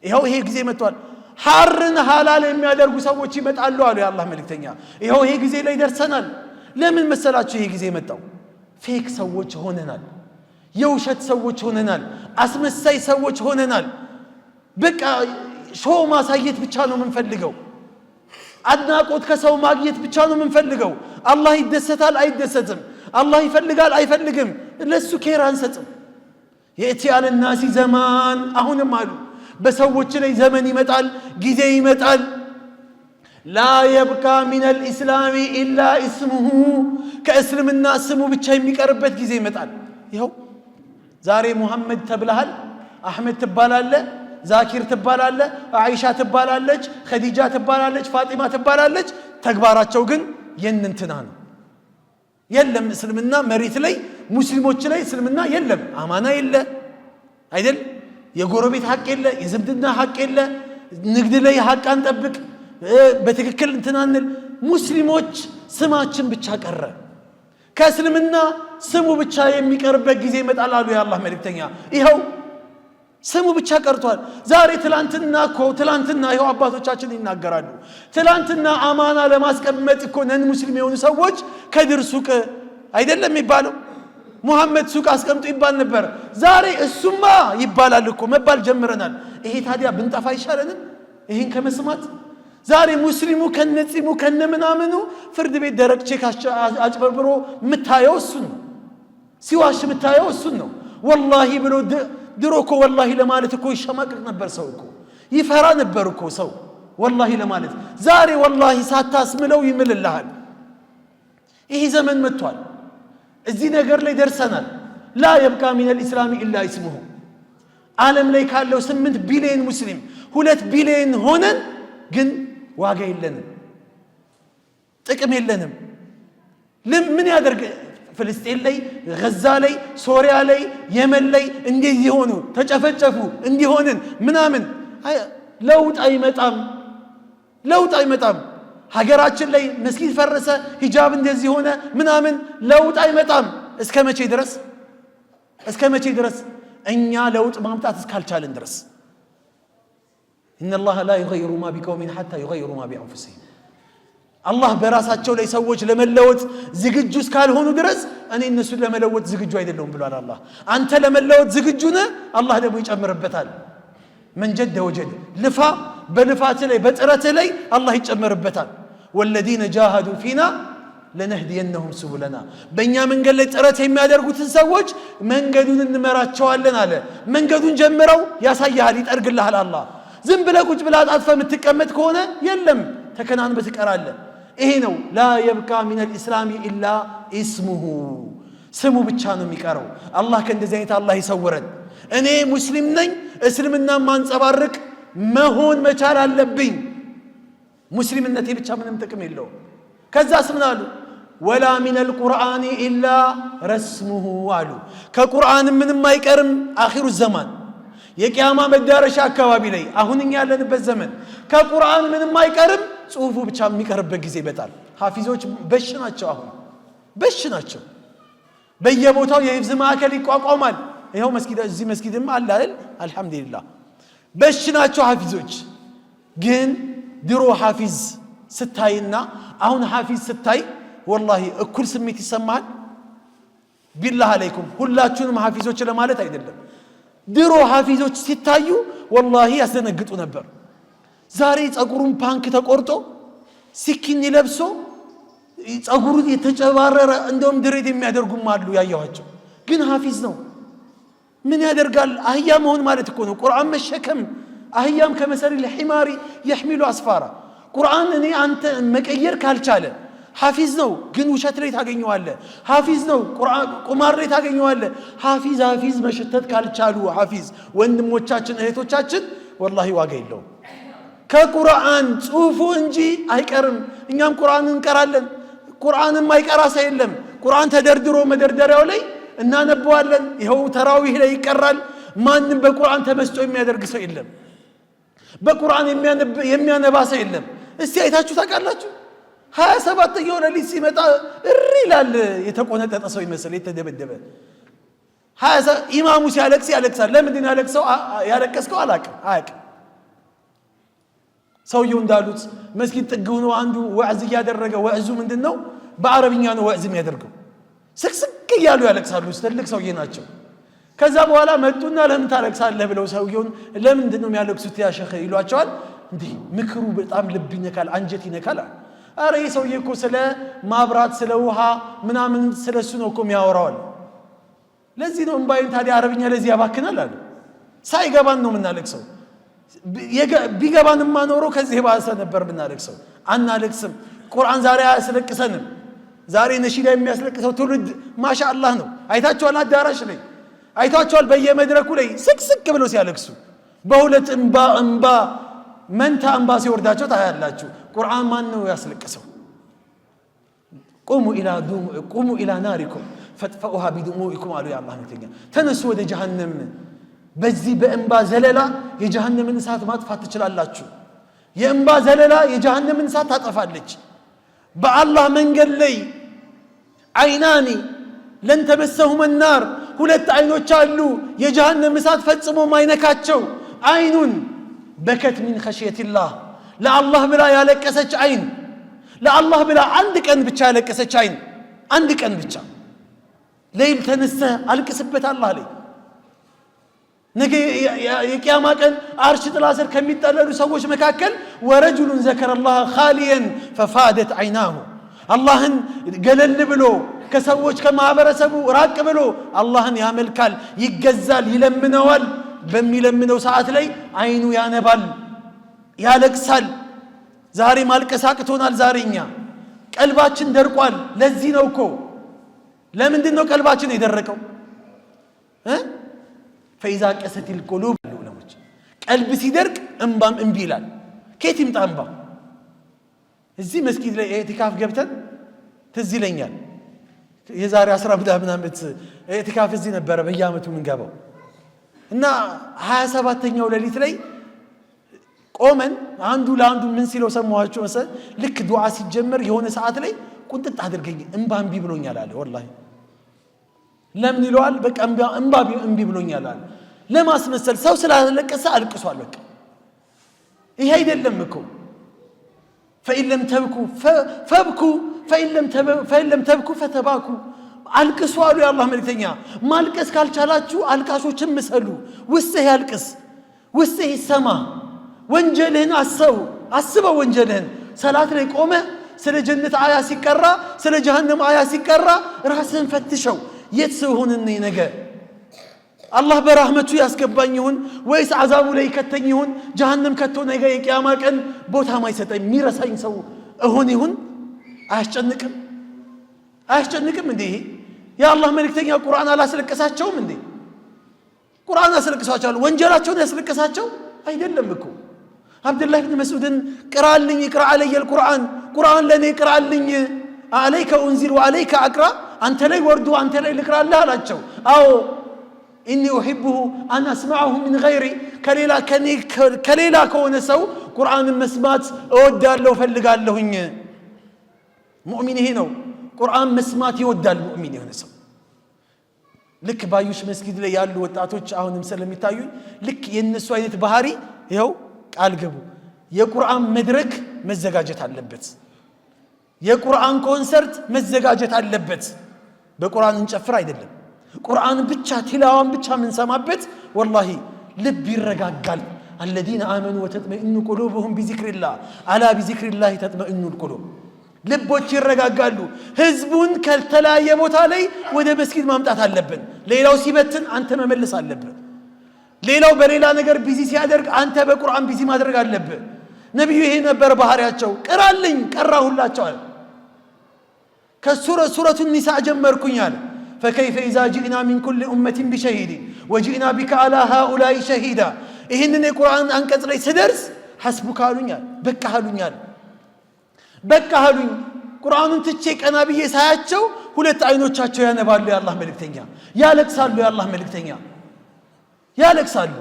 ይሄው ይሄ ጊዜ መጥቷል። ሐርን ሐላል የሚያደርጉ ሰዎች ይመጣሉ አሉ የአላህ መልእክተኛ። ይሄው ይሄ ጊዜ ላይ ደርሰናል። ለምን መሰላችሁ ይሄ ጊዜ መጣው? ፌክ ሰዎች ሆነናል። የውሸት ሰዎች ሆነናል። አስመሳይ ሰዎች ሆነናል። በቃ ሾው ማሳየት ብቻ ነው የምንፈልገው። አድናቆት ከሰው ማግኘት ብቻ ነው የምንፈልገው። አላህ ይደሰታል አይደሰትም፣ አላህ ይፈልጋል አይፈልግም፣ ለሱ ኬር አንሰጥም። የእቲ አለ الناس ዘማን አሁንም አሉ በሰዎች ላይ ዘመን ይመጣል፣ ጊዜ ይመጣል። ላ يبقى من الاسلام الا اسمه ከእስልምና ስሙ ብቻ የሚቀርበት ጊዜ ይመጣል። ይኸው ዛሬ ሙሐመድ ተብለሃል፣ አህመድ ትባላለህ፣ ዛኪር ትባላለህ፣ አይሻ ትባላለች፣ ኸዲጃ ትባላለች፣ ፋጢማ ትባላለች። ተግባራቸው ግን የእንትና ነው። የለም እስልምና መሬት ላይ ሙስሊሞች ላይ እስልምና የለም። አማና የለ አይደል? የጎረቤት ሐቅ የለ፣ የዝምድና ሐቅ የለ፣ ንግድ ላይ ሐቅ አንጠብቅ፣ በትክክል እንትናንል። ሙስሊሞች ስማችን ብቻ ቀረ። ከእስልምና ስሙ ብቻ የሚቀርበት ጊዜ ይመጣል አሉ የአላህ መልእክተኛ። ይኸው ስሙ ብቻ ቀርቷል። ዛሬ ትላንትና ይኸው አባቶቻችን ይናገራሉ። ትላንትና አማና ለማስቀመጥ እኮ ነን ሙስሊም የሆኑ ሰዎች ከድር ሱቅ አይደለም የሚባለው ሙሐመድ ሱቅ አስቀምጡ ይባል ነበር። ዛሬ እሱማ ይባላል እኮ መባል ጀምረናል። ይሄ ታዲያ ብንጠፋ አይሻለንም ይሄን ከመስማት? ዛሬ ሙስሊሙ ከነጺሙ ከነምናምኑ ፍርድ ቤት ደረቅ ቼክ አጭበርብሮ ምታየው እሱን ነው። ሲዋሽ ምታየው እሱን ነው። ወላሂ ብሎ ድሮ እኮ ወላሂ ለማለት እኮ ይሸማቀቅ ነበር ሰው እኮ ይፈራ ነበር እኮ ሰው ወላሂ ለማለት። ዛሬ ወላሂ ሳታስምለው ይምልልሃል። ይሄ ዘመን መጥቷል። እዚህ ነገር ላይ ደርሰናል። ላ يبقى من الاسلام الا اسمه ዓለም ላይ ካለው 8 ቢሊዮን ሙስሊም 2 ቢሊዮን ሆነን ግን ዋጋ የለንም፣ ጥቅም የለንም። ምን ያደርግ ፍልስጤን ላይ ጋዛ ላይ ሶሪያ ላይ የመን ላይ እንደዚህ ሆኑ ተጨፈጨፉ እንዲሆንን ምናምን ለውጥ አይመጣም። ሀገራችን ላይ መስጊድ ፈረሰ ሂጃብ እንደዚህ ሆነ ምናምን ለውጥ አይመጣም። እስከ መቼ ድረስ እኛ ለውጥ ማምጣት እስካልቻለን ድረስ إن الله لا يغير ما بقوم حتى يغيروا ما بأنفسهم الله በራሳቸው ላይ ሰዎች ለመለወጥ ዝግጁ እስካልሆኑ ድረስ እኔ እነሱን ለመለወጥ ዝግጁ አይደለሁም ብሏል አላህ። አንተ ለመለወጥ ዝግጁ ነህ፣ አላህ ደግሞ ይጨምርበታል። من جد وجد ልፋ በልፋት ላይ በጥረት ላይ አላህ ይጨምርበታል። والذين جاهدوا فينا لنهدينهم سبلنا በእኛ መንገድ ላይ ጥረት የሚያደርጉትን ሰዎች መንገዱን እንመራቸዋለን አለ። መንገዱን ጀምረው ያሳያል፣ ይጠርግልሃል አላህ። ዝም ብለህ ቁጭ ብለህ አጥፈህ የምትቀመጥ ከሆነ የለም ተከናንበህ ትቀራለህ። ይሄ ነው ላ يبقى من الاسلام الا اسمه ስሙ ብቻ ነው የሚቀረው። አላህ ከእንደዚህ አይነት አላህ ይሰውረን። እኔ ሙስሊም ነኝ እስልምና ማንጸባርቅ መሆን መቻል አለብኝ። ሙስሊምነቴ ብቻ ምንም ጥቅም የለውም። ከዛስ ምን አሉ? ወላ من القرآن الا رسمه አሉ። ከቁርአን ምንም አይቀርም አኺሩ ዘማን የቂያማ መዳረሻ አካባቢ ላይ አሁን እኛ ያለንበት ዘመን ከቁርአን ምንም አይቀርም ጽሁፉ ብቻ የሚቀርበት ጊዜ ይመጣል። ሐፊዞች በሽ ናቸው፣ አሁን በሽ ናቸው። በየቦታው የሂፍዝ ማዕከል ይቋቋማል። ይሄው መስጊድ እዚህ መስጊድም አለ አይደል? አልহামዱሊላህ በሽ ናቸው ሐፊዞች። ግን ድሮ ሐፊዝ ስታይና አሁን ሐፊዝ ስታይ ወላሂ እኩል ስሜት ይሰማል። ቢላህ አለይኩም ሁላችሁንም ሐፊዞች ለማለት አይደለም። ድሮ ሐፊዞች ሲታዩ ወላሂ ያስደነግጡ ነበር። ዛሬ ጸጉሩን ፓንክ ተቆርጦ ሲኪኒ ለብሶ ጸጉሩ የተጨባረረ እንደውም ድሬድ የሚያደርጉም አሉ ያያዋቸው። ግን ሐፊዝ ነው። ምን ያደርጋል? አህያ መሆን ማለት እኮ ነው ቁርአን መሸከም። አህያም ከመሰሪ ለሂማሪ يحمل አስፋራ። ቁርአን እኔ አንተ መቀየር ካልቻለ ሐፊዝ ነው፣ ግን ውሸት ላይ ታገኘዋለህ። ሐፊዝ ነው፣ ቁማር ላይ ታገኘዋለህ። ሐፊዝ መሸተት ካልቻሉ ሐፊዝ ወንድሞቻችን እህቶቻችን ወላሂ ዋጋ የለውም። ከቁርአን ጽሁፉ እንጂ አይቀርም። እኛም ቁርአን እንቀራለን። ቁርአንም አይቀራ ሰው የለም። ቁርአን ተደርድሮ መደርደሪያው ላይ እናነበዋለን። ይኸው ተራዊህ ላይ ይቀራል። ማንም በቁርአን ተመስጦ የሚያደርግ ሰው የለም። በቁርአን የሚያነባ ሰው የለም። እስቲ አይታችሁ ታውቃላችሁ? 27ኛው ሌሊት ሲመጣ እሪ ይላል። የተቆነጠጠ ሰው ይመስል የተደበደበ ኢማሙ ሲያለቅስ ያለቅሳል። ለምንድን ያለቅሰው? ያለቀስከው አያውቅም። ሰውየው እንዳሉት መስጊድ ጥግ ሆኖ አንዱ ወዕዝ እያደረገ ወዕዙ ምንድነው? በአረብኛ ነው ወዕዝ የሚያደርገው። ስቅስቅ እያሉ ያለቅሳሉ። ትልቅ ሰውዬ ናቸው። ከዛ በኋላ መጡና ለምን ታለቅሳለህ ብለው ሰውየውን ለምንድን ነው የሚያለቅሱት ያ ሸኽ ይሏቸዋል። እንዴ ምክሩ በጣም ልብ ይነካል፣ አንጀት ይነካል። አረ ይህ ሰውዬ እኮ ስለ ማብራት ስለ ውሃ ምናምን ስለሱ ነው እኮ የሚያወራው። ለዚህ ነው እምባይን ታዲያ አረብኛ ለዚህ ያባክናል አለ። ሳይገባን ነው የምናለቅሰው። ቢገባንማ ኖሮ ከዚህ ባሰ ነበር የምናለቅሰው። አናለቅስም። ቁርአን ዛሬ አያስለቅሰንም። ዛሬ ነሺዳ የሚያስለቅሰው ትውልድ ማሻአላህ ነው። አይታችኋል? አዳራሽ ላይ አይታችኋል? በየመድረኩ ላይ ስቅስቅ ብለው ሲያለቅሱ በሁለት እንባ መንታ እንባ ሲወርዳቸው ታያላችሁ። ቁርአን ማን ነው ያስለቅሰው? ቁሙ ኢላ ናሪኩም ፈጥፈኡሃ ቢድሙኢኩም አሉ የአላህ መልእክተኛ። ተነሱ ወደ ጀሃነም፣ በዚህ በእንባ ዘለላ የጀሃነምን እሳት ማጥፋት ትችላላችሁ። የእንባ ዘለላ የጀሃነምን እሳት ታጠፋለች። በአላህ መንገድ ላይ አይናኒ ለን ተመሰሁመ ናር፣ ሁለት አይኖች አሉ የጀሃነም እሳት ፈጽሞ ማይነካቸው። አይኑን በከት ሚን ኸሽየቲላህ፣ ለአላህ ብላ ያለቀሰች አይን፣ ለአላህ ብላ አንድ ቀን ብቻ ያለቀሰች አይን፣ አንድ ቀን ብቻ ሌይል ተነስተህ አልቅስበት አላህ ላይ። ነገ የቂያማ ቀን አርሽ ጥላ ስር ከሚጠለሉ ሰዎች መካከል ወረጁሉን ዘከረላህ ኻሊየን ፈፋደት አይናሁ፣ አላህን ገለል ብሎ ከሰዎች ከማህበረሰቡ ራቅ ብሎ አላህን ያመልካል፣ ይገዛል፣ ይለምነዋል። በሚለምነው ሰዓት ላይ አይኑ ያነባል፣ ያለቅሳል። ዛሬ ማልቀስ አቅቶናል። ዛሬኛ ቀልባችን ደርቋል። ለዚህ ነው እኮ ለምንድን ነው ቀልባችን የደረቀው? ፈኢዛ ቀሰቲል ቁሉብ ዑለሞች፣ ቀልብ ሲደርቅ እንባም እምቢ ይላል። ከየት ይምጣ እንባ? እዚህ መስጊድ ላይ ኢዕቲካፍ ገብተን ትዝ ይለኛል። የዛሬ 10 ምናምን ዓመት ኢዕቲካፍ እዚህ ነበረ በየዓመቱ ምንገባው እና 27ኛው ሌሊት ላይ ቆመን አንዱ ለአንዱ ምን ሲለው ሰማኋቸው መሰል። ልክ ዱዓ ሲጀመር የሆነ ሰዓት ላይ ቁንጥጥ አድርገኝ እንባ እምቢ ብሎኛል አለ። ወላሂ ለምን ይለዋል? በቃ እንባ እምቢ ብሎኛል አለ። ለማስመሰል ሰው ስላለቀሰ አልቅሷል። በቃ ይሄ አይደለም እኮ ፈኢን ለም ተብኩ ፈብኩ ፈኢን ለም ተብኩ ፈተባኩ፣ አልቅሱ አሉ የአላህ መልእክተኛ። ማልቀስ ካልቻላችሁ አልቃሾችን ምሰሉ። ውስጥህ ያልቅስ፣ ውስጥህ ይሰማ። ወንጀልህን አስበው ወንጀልህን። ሰላት ላይ ቆመ ስለ ጀነት አያ ሲቀራ ስለ ጀሃነም አያ ሲቀራ ራስህን ፈትሸው። የት ስሆንኔ ነገ አላህ በራህመቱ ያስገባኝ ይሁን ወይስ አዛቡ ላይ ከተኝ ይሁን? ጀሃነም ከቶ ነገ የቂያማ ቀን ቦታ ማይሰጠኝ የሚረሳኝ ሰው እሆን ይሁን? አያስጨንቅም እንዴ? የአላህ መልእክተኛ ቁርአን አላስለቀሳቸውም እንዴ? ቁርአን አስለቅሳቸዋል። ወንጀላቸውን ያስለቀሳቸው አይደለም እኮ። አብዱላህ ብን መስዑድን ቅራልኝ ቅራ አለየል ቁርአን ለኔ ቅራልኝ፣ አለይከ ኡንዚል ወአለይከ አቅራ፣ አንተ ላይ ወርዶ አንተ ላይ ልቅራልህ አላቸው። አዎ ኢኒ ኡሂቡሁ አን አስማዐሁ ሚን ገይሪ፣ ከሌላ ከሆነ ሰው ቁርአንን መስማት እወዳለሁ ፈልጋለሁኝ። ሙእሚን ይሄ ነው። ቁርአን መስማት ይወዳል ሙእሚን የሆነ ሰው። ልክ ባዩሽ መስጊድ ላይ ያሉ ወጣቶች አሁንም ስለሚታዩኝ ልክ የነሱ አይነት ባህሪ ይኸው ቃል ገቡ። የቁርአን መድረክ መዘጋጀት አለበት። የቁርአን ኮንሰርት መዘጋጀት አለበት። በቁርአን እንጨፍር አይደለም፣ ቁርአን ብቻ ቲላዋን ብቻ ምንሰማበት ወላሂ ልብ ይረጋጋል። الذين آمنوا وتطمئن قلوبهم بذكر الله ألا بذكر الله تطمئن القلوب። ልቦች ይረጋጋሉ። ህዝቡን ከተለያየ ቦታ ላይ ወደ መስጊድ ማምጣት አለብን። ሌላው ሲበትን አንተ መመለስ አለብን። ሌላው በሌላ ነገር ቢዚ ሲያደርግ አንተ በቁርአን ቢዚ ማድረግ አለብን። ነብዩ ይሄ ነበር ባህሪያቸው። ቅራልኝ ቀራሁላቸው አለ። ከሱረቱ ኒሳእ ጀመርኩኝ አለ። فكيف إذا جئنا من كل أمة بشهيد وجئنا بك على هؤلاء شهيدا። ይሄንን የቁርአን አንቀጽ ላይ ስደርስ ሐስቡክ አሉኛል፣ በቃ አሉኛል። በቃ አሉኝ። ቁርአኑን ትቼ ቀና ብዬ ሳያቸው ሁለት አይኖቻቸው ያነባሉ። የአላህ መልእክተኛ ያለቅሳሉ። የአላህ መልእክተኛ ያለቅሳሉ።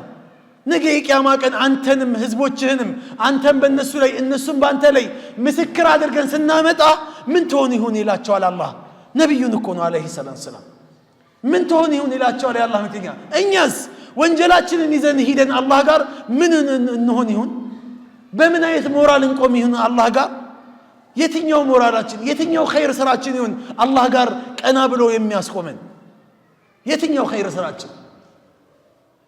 ነገ የቂያማ ቀን አንተንም ህዝቦችህንም አንተም በእነሱ ላይ እነሱም በአንተ ላይ ምስክር አድርገን ስናመጣ ምን ትሆን ይሁን ይላቸዋል አላህ። ነብዩን እኮ ነው አለይሂ ሰላም ምን ትሆን ይሁን ይላቸዋል የአላህ መልእክተኛ። እኛስ ወንጀላችንን ይዘን ሄደን አላህ ጋር ምን እንሆን ይሁን? በምን አይነት ሞራል እንቆም ይሁን አላህ ጋር? የትኛው ሞራላችን የትኛው ኸይር ስራችን ይሁን አላህ ጋር ቀና ብሎ የሚያስቆመን? የትኛው ኸይር ስራችን?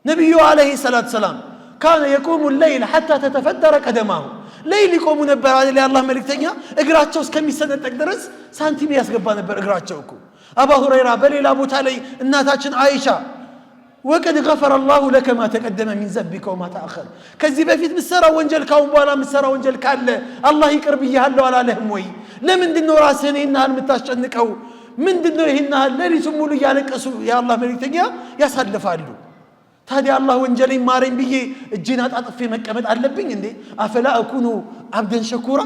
ነብዩ አለይሂ ሰላም ካነ የቁሙ الليل حتى تتفطر قدمه ሌሊት ይቆሙ ነበር አይደል የአላህ መልእክተኛ። እግራቸው እስከሚሰነጠቅ ድረስ ሳንቲም ያስገባ ነበር እግራቸው እኮ። አቡ ሁረይራ በሌላ ቦታ ላይ እናታችን አይሻ ወቀድ ገፈረ الله لك ما تقدم من ذنبك وما تأخر ከዚህ በፊት ምሰራው ወንጀል ካሁን በኋላ ምሰራው ወንጀል ካለ አላህ ይቅር ብያለሁ አላለህም ወይ? ለምንድነው ራስህን ይናል የምታስጨንቀው? ምንድነው ይሄናል? ሌሊቱን ሙሉ ያለቀሱ የአላህ መልእክተኛ ያሳልፋሉ። ታዲያ አላህ ወንጀሌን ማረኝ ብዬ እጄን አጣጥፌ መቀመጥ አለብኝ እንዴ? አፈላ አኩኑ አብደን ሸኩራ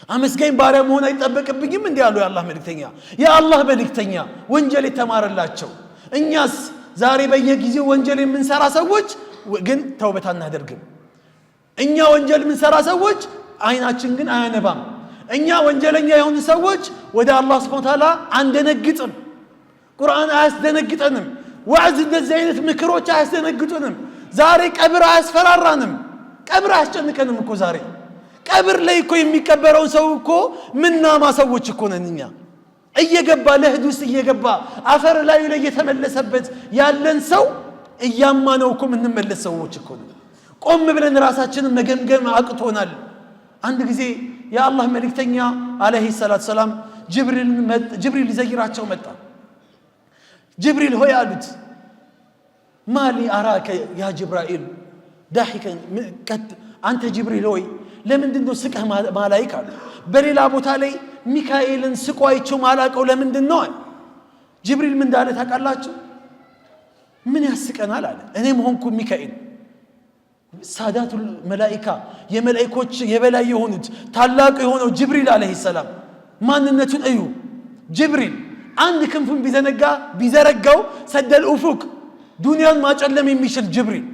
አመስጋኝ ባሪያ መሆን አይጠበቅብኝም እንዴ አሉ የአላህ መልእክተኛ። የአላህ መልእክተኛ ወንጀል የተማረላቸው። እኛስ ዛሬ በየጊዜው ወንጀል የምንሰራ ሰዎች ግን ተውበት አናደርግም። እኛ ወንጀል የምንሰራ ሰዎች አይናችን ግን አያነባም። እኛ ወንጀለኛ የሆኑ ሰዎች ወደ አላህ Subhanahu Wa Ta'ala አንደነግጥም። ቁርአን አያስደነግጠንም። ወዕዝ እንደዚህ አይነት ምክሮች አያስደነግጡንም። ዛሬ ቀብር አያስፈራራንም። ቀብር አያስጨንቀንም እኮ ዛሬ ቀብር ላይ እኮ የሚቀበረው ሰው እኮ ምናማ ሰዎች እኮ ነን እኛ። እየገባ ለህድ ውስጥ እየገባ አፈር ላይ የተመለሰበት ያለን ሰው እያማነው እኮ ምንመለስ ሰዎች እኮ ነን። ቆም ብለን ራሳችንን መገምገም አቅቶናል። አንድ ጊዜ የአላህ መልእክተኛ አለይሂ ሰላም ጅብሪል ይዘይራቸው መጣ። ጅብሪል ሆይ አሉት ማሊ አራከ ያ ጅብራኤል ዳሂከን አንተ ጅብሪል ሆይ ለምንድነው ስቀህ ማላይክ አሉ። በሌላ ቦታ ላይ ሚካኤልን ስቆ አይቼው ማላቀው ለምንድነው? ጅብሪል ምን እንዳለ ታውቃላችሁ? ምን ያስቀናል አለ። እኔም ሆንኩ ሚካኤል ሳዳቱል መላኢካ የመላእክቶች የበላይ የሆኑት ታላቁ የሆነው ጅብሪል አለይሂ ሰላም ማንነቱን እዩ። ጅብሪል አንድ ክንፉን ቢዘረጋው ሰደል ኡፉቅ ዱንያን ማጨለም የሚችል ጅብሪል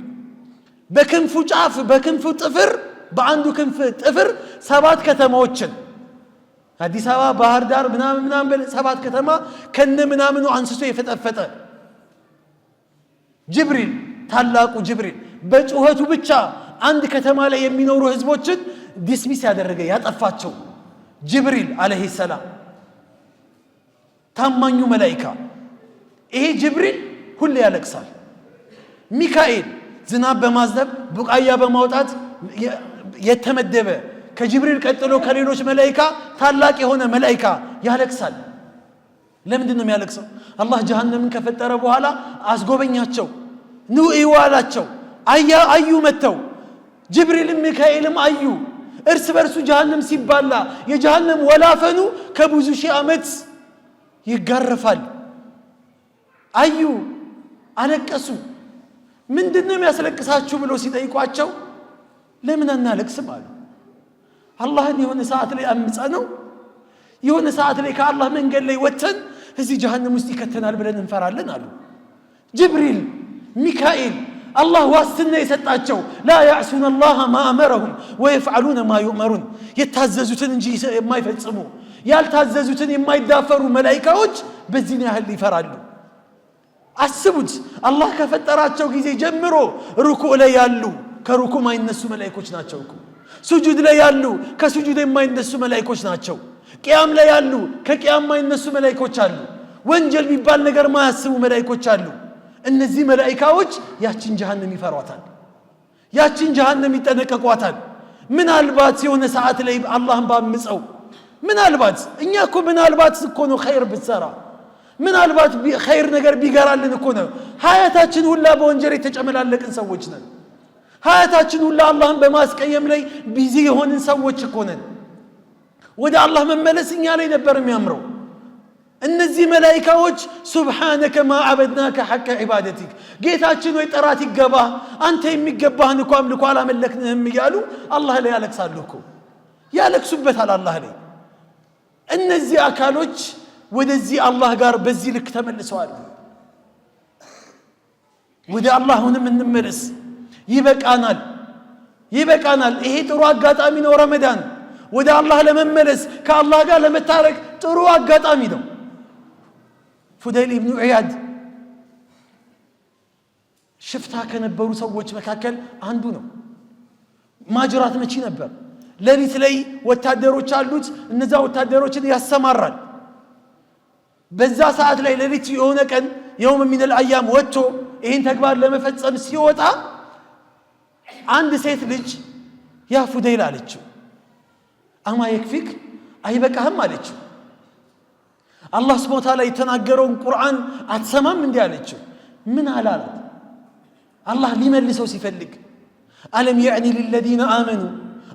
በክንፉ ጫፍ በክንፉ ጥፍር በአንዱ ክንፍ ጥፍር 7 ከተማዎችን አዲስ አበባ ባህር ዳር ምናምን 7 ከተማ ከነ ምናምኑ አንስቶ የፈጠፈጠ ጅብሪል ታላቁ ጅብሪል በጩኸቱ ብቻ አንድ ከተማ ላይ የሚኖሩ ህዝቦችን ዲስሚስ ያደረገ ያጠፋቸው ጅብሪል አለይሂ ሰላም ታማኙ መላእክት። ይሄ ጅብሪል ሁሌ ያለቅሳል። ሚካኤል ዝናብ በማዝነብ ቡቃያ በማውጣት የተመደበ ከጅብሪል ቀጥሎ ከሌሎች መላእክት ታላቅ የሆነ መላእክት ያለቅሳል። ለምንድነው የሚያለቅሰው? አላህ ጀሃነምን ከፈጠረ በኋላ አስጎበኛቸው ኑ ይዋላቸው አዩ መተው ጅብሪልም ሚካኤልም አዩ። እርስ በርሱ ጀሃነም ሲባላ የጀሃነም ወላፈኑ ከብዙ ሺህ ዓመት ይጋረፋል። አዩ አለቀሱ። ምንድነው የሚያስለቅሳችሁ ብሎ ሲጠይቋቸው ለምን አናለቅስም አሉ። አላህን የሆነ ሰዓት ላይ አምጻ ነው የሆነ ሰዓት ላይ ከአላህ መንገድ ላይ ወተን እዚህ ጀሃነም ውስጥ ይከተናል ብለን እንፈራለን አሉ። ጅብሪል ሚካኤል አላህ ዋስትና የሰጣቸው ላ ያዕሱነ አላህ ማ አመረሁም ወየፍዓሉነ ማ ዩእመሩን የታዘዙትን እንጂ የማይፈጽሙ ያልታዘዙትን የማይዳፈሩ መላእክቶች በዚህ ያህል ይፈራሉ። አስቡት አላህ ከፈጠራቸው ጊዜ ጀምሮ ሩኩዕ ላይ ያሉ ከሩኩዕ ማይነሱ መላእክቶች ናቸው እኮ። ሱጁድ ላይ ያሉ ከሱጁድ የማይነሱ መላእክቶች ናቸው። ቂያም ላይ ያሉ ከቂያም ማይነሱ መላእክቶች አሉ። ወንጀል የሚባል ነገር ማያስቡ መላእክቶች አሉ። እነዚህ መላእክቶች ያችን ጀሃነም ይፈሯታል። ያችን ጀሃነም ይጠነቀቋታል። ምናልባት የሆነ ሰዓት ላይ አላህን ባምፀው ምናልባት እኛ እኮ ምናልባት እኮ ነው ኸይር ብትሰራ ምናልባት ኸይር ነገር ቢገራልን እኮ ነው ሀያታችን ሁላ በወንጀል የተጨመላለቅን ሰዎች ነን። ሀያታችን ሁላ አላህን በማስቀየም ላይ ቢዚ የሆንን ሰዎች እኮ ነን። ወደ አላህ መመለስ እኛ ላይ ነበር የሚያምረው። እነዚህ መላእክቶች ሱብሃነከ ማ አበድናከ ሐቀ ዒባደቲክ ጌታችን ወይ ጥራት ይገባ አንተ የሚገባህን እኮ አምልኮ አላመለክንህም እያሉ አላህ ላይ ያለቅሳሉ እኮ ያለቅሱበታል አላህ ላይ። እነዚህ አካሎች ወደዚህ አላህ ጋር በዚህ ልክ ተመልሰዋል። ወደ አላህ ሆነን እንመለስ። ይበቃናል። ይሄ ጥሩ አጋጣሚ ነው። ረመዳን ወደ አላህ ለመመለስ ከአላህ ጋር ለመታረቅ ጥሩ አጋጣሚ ነው። ፉደይል ኢብኑ ዒያድ ሽፍታ ከነበሩ ሰዎች መካከል አንዱ ነው። ማጅራት መቺ ነበር። ሌሊት ላይ ወታደሮች አሉት። እነዛ ወታደሮችን ያሰማራል። በዛ ሰዓት ላይ ሌሊት የሆነ ቀን የውም ሚነል አያም ወጥቶ ይህን ተግባር ለመፈጸም ሲወጣ አንድ ሴት ልጅ ያ ፉደይል አለችው፣ አማ የክፊክ አይበቃህም አለችው። አላህ ሱብሓነሁ ወተዓላ የተናገረውን ቁርአን አትሰማም እንዲህ አለችው። ምን አላላት? አላህ ሊመልሰው ሲፈልግ አለም የዕኒ ሊለዚነ አመኑ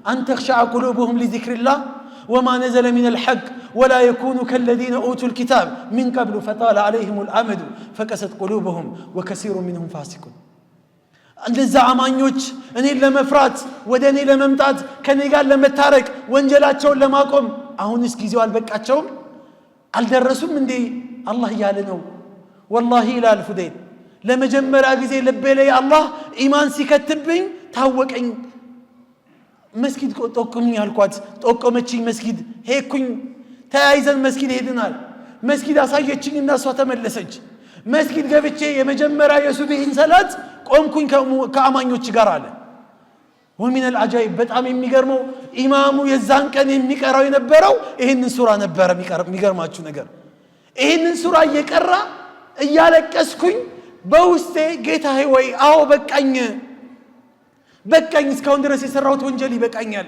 አን ተኽሸዐ ቁሉቡሁም ሊዚክሪላህ ወማ ነዘለ ሚነል ሐቅ ወላ የኩኑ ከለዚነ ኡቱል ኪታብ ሚን ቀብሉ ፈጣለ ዐለይሂሙል አመዱ ፈቀሰት ቁሉቡሁም ወከሲሩ ሚንሁም ፋሲቁን። እንደዛ አማኞች እኔን ለመፍራት ወደ እኔ ለመምጣት ከኔ ጋር ለመታረቅ ወንጀላቸውን ለማቆም አሁንስ ጊዜው አልበቃቸውም? አልደረሱም እንዴ? አላህ እያለ ነው። ወላሂ ይላል ፉደይል፣ ለመጀመሪያ ጊዜ ልቤ ላይ አላህ ኢማን ሲከትብኝ ታወቀኝ። መስጊድ ጠቁምኝ አልኳት፣ ጠቆመችኝ። መስጊድ ሄድኩኝ፣ ተያይዘን መስጊድ ሄድናል። መስጊድ አሳየችኝ እና እሷ ተመለሰች። መስጊድ ገብቼ የመጀመሪያ የሱብሂን ሰላት ቆምኩኝ ከአማኞች ጋር አለ። ወሚነል አጃኢብ በጣም የሚገርመው ኢማሙ የዛን ቀን የሚቀራው የነበረው ይህንን ሱራ ነበረ። የሚገርማችሁ ነገር ይህንን ሱራ እየቀራ እያለቀስኩኝ በውስጤ ጌታዬ ወይ አዎ በቃኝ፣ እስካሁን ድረስ የሰራሁት ወንጀል ይበቃኛል፣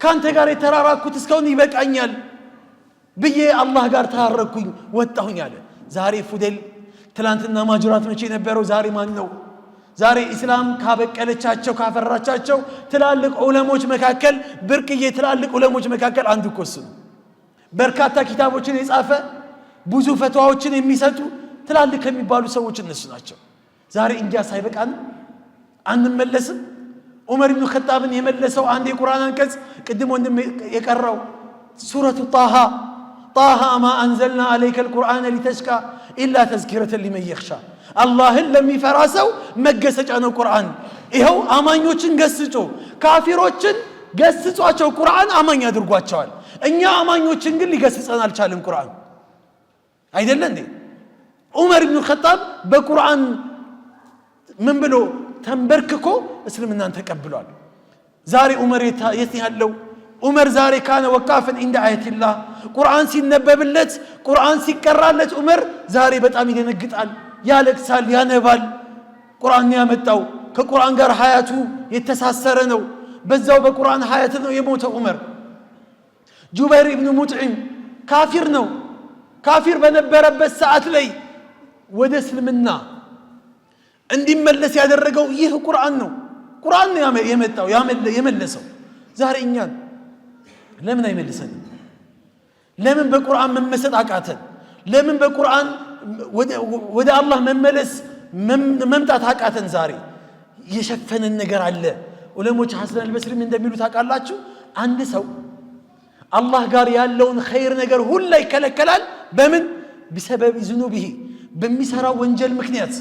ካንተ ጋር የተራራኩት እስካሁን ይበቃኛል ብዬ አላህ ጋር ታረኩኝ፣ ወጣሁኝ አለ። ዛሬ ፉደይል ትላንትና ማጅራት መቼ ነበረው? ዛሬ ማን ነው? ዛሬ ኢስላም ካበቀለቻቸው ካፈራቻቸው ትላልቅ ዑለሞች መካከል ብርቅዬ ትላልቅ ዑለሞች መካከል አንዱ እኮ እሱ ነው። በርካታ ኪታቦችን የጻፈ ብዙ ፈትዋዎችን የሚሰጡ ትላልቅ ከሚባሉ ሰዎች እነሱ ናቸው። ዛሬ እንዲያ ሳይበቃን አንመለስም? ዑመር ኢብኑ ኸጣብን የመለሰው አንድ የቁርአን አንቀጽ ቅድም ወንድም የቀራው ሱረቱ ጣሃ ማ አንዘልና አለይከል ቁርአነ ሊተሽቃ ኢላ ተዝኪረተን ሊመን የኽሻ። አላህን ለሚፈራ ሰው መገሰጫ ነው ቁርአን። ይኸው አማኞችን ገስጾ ካፊሮችን ገስጿቸው ቁርአን አማኝ አድርጓቸዋል። እኛ አማኞችን ግን ሊገስጸን አልቻለም ቁርአን። አይደለ እንዴ? ዑመር ኢብኑ ኸጣብ በቁርአን ምን ብሎ ተንበርክኮ እስልምናን ተቀብሏል። ዛሬ ዑመር የት ያለው? ዑመር ዛሬ ካነ ወቃፈን እንደ አያቲላህ ቁርአን ሲነበብለት ቁርአን ሲቀራለት ዑመር ዛሬ በጣም ይደነግጣል፣ ያለቅሳል፣ ያነባል። ቁርአን ያመጣው ከቁርአን ጋር ሐያቱ የተሳሰረ ነው። በዛው በቁርአን ሐያት ነው የሞተው ዑመር። ጁበይር ኢብኑ ሙጥዒም ካፊር ነው። ካፊር በነበረበት ሰዓት ላይ ወደ እስልምና እንዲመለስ ያደረገው ይህ ቁርአን ነው። ቁርአን ነው የመጣው የመለሰው። ዛሬ እኛን ለምን አይመልሰንም? ለምን በቁርአን መመሰጥ አቃተን? ለምን በቁርአን ወደ አላህ መመለስ መምጣት አቃተን? ዛሬ የሸፈነን ነገር አለ። ዑለሞች ሐሰን አልበስሪ እንደሚሉት ታውቃላችሁ፣ አንድ ሰው አላህ ጋር ያለውን ኸይር ነገር ሁላ ይከለከላል። በምን? ቢሰበብ ዙኑቢሂ በሚሰራው ወንጀል ምክንያት።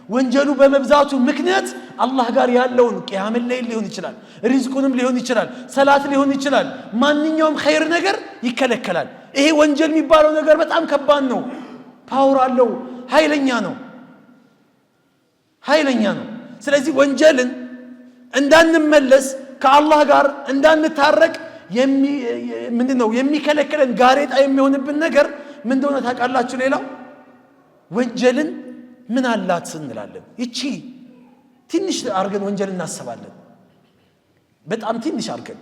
ወንጀሉ በመብዛቱ ምክንያት አላህ ጋር ያለውን ቂያም ሌሊት ሊሆን ይችላል፣ ሪዝቁንም ሊሆን ይችላል፣ ሰላት ሊሆን ይችላል፣ ማንኛውም ኸይር ነገር ይከለከላል። ይሄ ወንጀል የሚባለው ነገር በጣም ከባድ ነው። ፓወር አለው፣ ኃይለኛ ነው። ስለዚህ ወንጀልን እንዳንመለስ ከአላህ ጋር እንዳንታረቅ ምንድነው የሚከለከለን ጋሬጣ የሚሆንብን ነገር ምን እንደሆነ ታውቃላችሁ? ሌላው ወንጀልን ምን አላት እንላለን። ይቺ ትንሽ አርገን ወንጀል እናስባለን። በጣም ትንሽ አርገን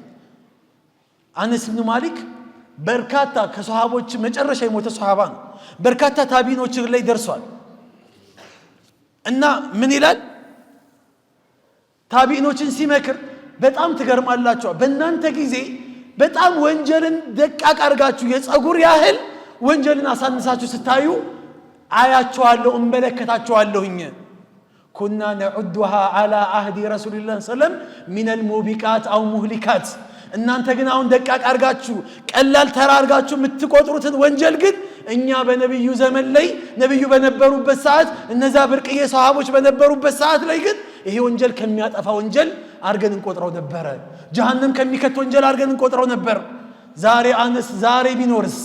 አነስ ኢብኑ ማሊክ በርካታ ከሷሃቦች መጨረሻ የሞተ ሷሃባ ነው። በርካታ ታቢኖች ላይ ደርሷል እና ምን ይላል? ታቢኖችን ሲመክር በጣም ትገርማላችሁ። በእናንተ ጊዜ በጣም ወንጀልን ደቃቅ አርጋችሁ የፀጉር ያህል ወንጀልን አሳንሳችሁ ስታዩ አያችኋለሁ፣ እመለከታችኋለሁኝ። ኩና ነዑዱሃ አላ አህዲ ረሱልላህ ሰለም ሚነል ሙቢቃት አው ሙህሊካት። እናንተ ግን አሁን ደቃቅ አርጋችሁ ቀላል ተራ አርጋችሁ የምትቆጥሩትን ወንጀል ግን እኛ በነብዩ ዘመን ላይ ነብዩ በነበሩበት ሰዓት እነዛ ብርቅዬ ሰሃቦች በነበሩበት ሰዓት ላይ ግን ይሄ ወንጀል ከሚያጠፋ ወንጀል አርገን እንቆጥረው ነበር ጀሃነም ከሚከት ወንጀል አርገን እንቆጥረው ነበር ዛሬ አነስ ዛሬ ቢኖርስ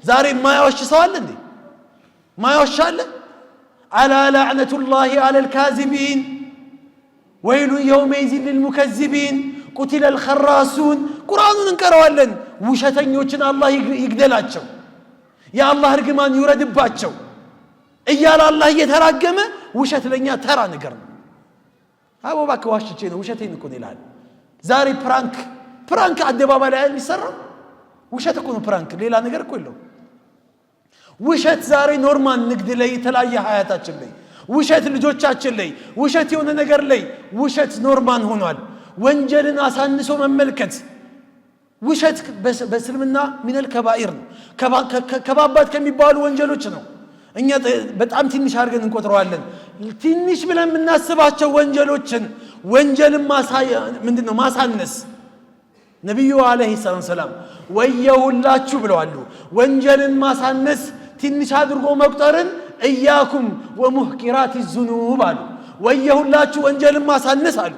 ዛሬ ማያወሽ ሰው አለ እንዴ ማያወሽ አለ على لعنة الله على الكاذبين ويل يومئذ للمكذبين قتل الخراسون قرآن እንቀራዋለን ውሸተኞችን አላህ ይግደላቸው ያ አላህ እርግማን ይውረድባቸው እያለ አላህ እየተራገመ ውሸት ለኛ ተራ ነገር ነው አቦ ባከዋሽቼ ነው ውሸቴን እኮ ነው ይላል ዛሬ ፕራንክ አደባባይ ላይ የሚሰራው ውሸት እኮ ነው ፕራንክ ሌላ ነገር እኮ የለው ውሸት ዛሬ ኖርማል ንግድ ላይ ተላየ ሀያታችን ላይ ውሸት ልጆቻችን ላይ ውሸት የሆነ ነገር ላይ ውሸት ኖርማል ሆኗል ወንጀልን አሳንሶ መመልከት ውሸት በእስልምና ሚነል ከባኢር ነው ከባባድ ከሚባሉ ወንጀሎች ነው እኛ በጣም ትንሽ አድርገን እንቆጥረዋለን ትንሽ ብለን የምናስባቸው ወንጀልን ምንድነው ማሳነስ ነብዩ አለይሂ ሰላም ወየሁላችሁ ብለዋል ወንጀልን ማሳነስ ትንሽ አድርጎ መቁጠርን እያኩም ወሙህቂራት الذنوب አሉ ወየሁላችሁ ወንጀልን ማሳነስ አሉ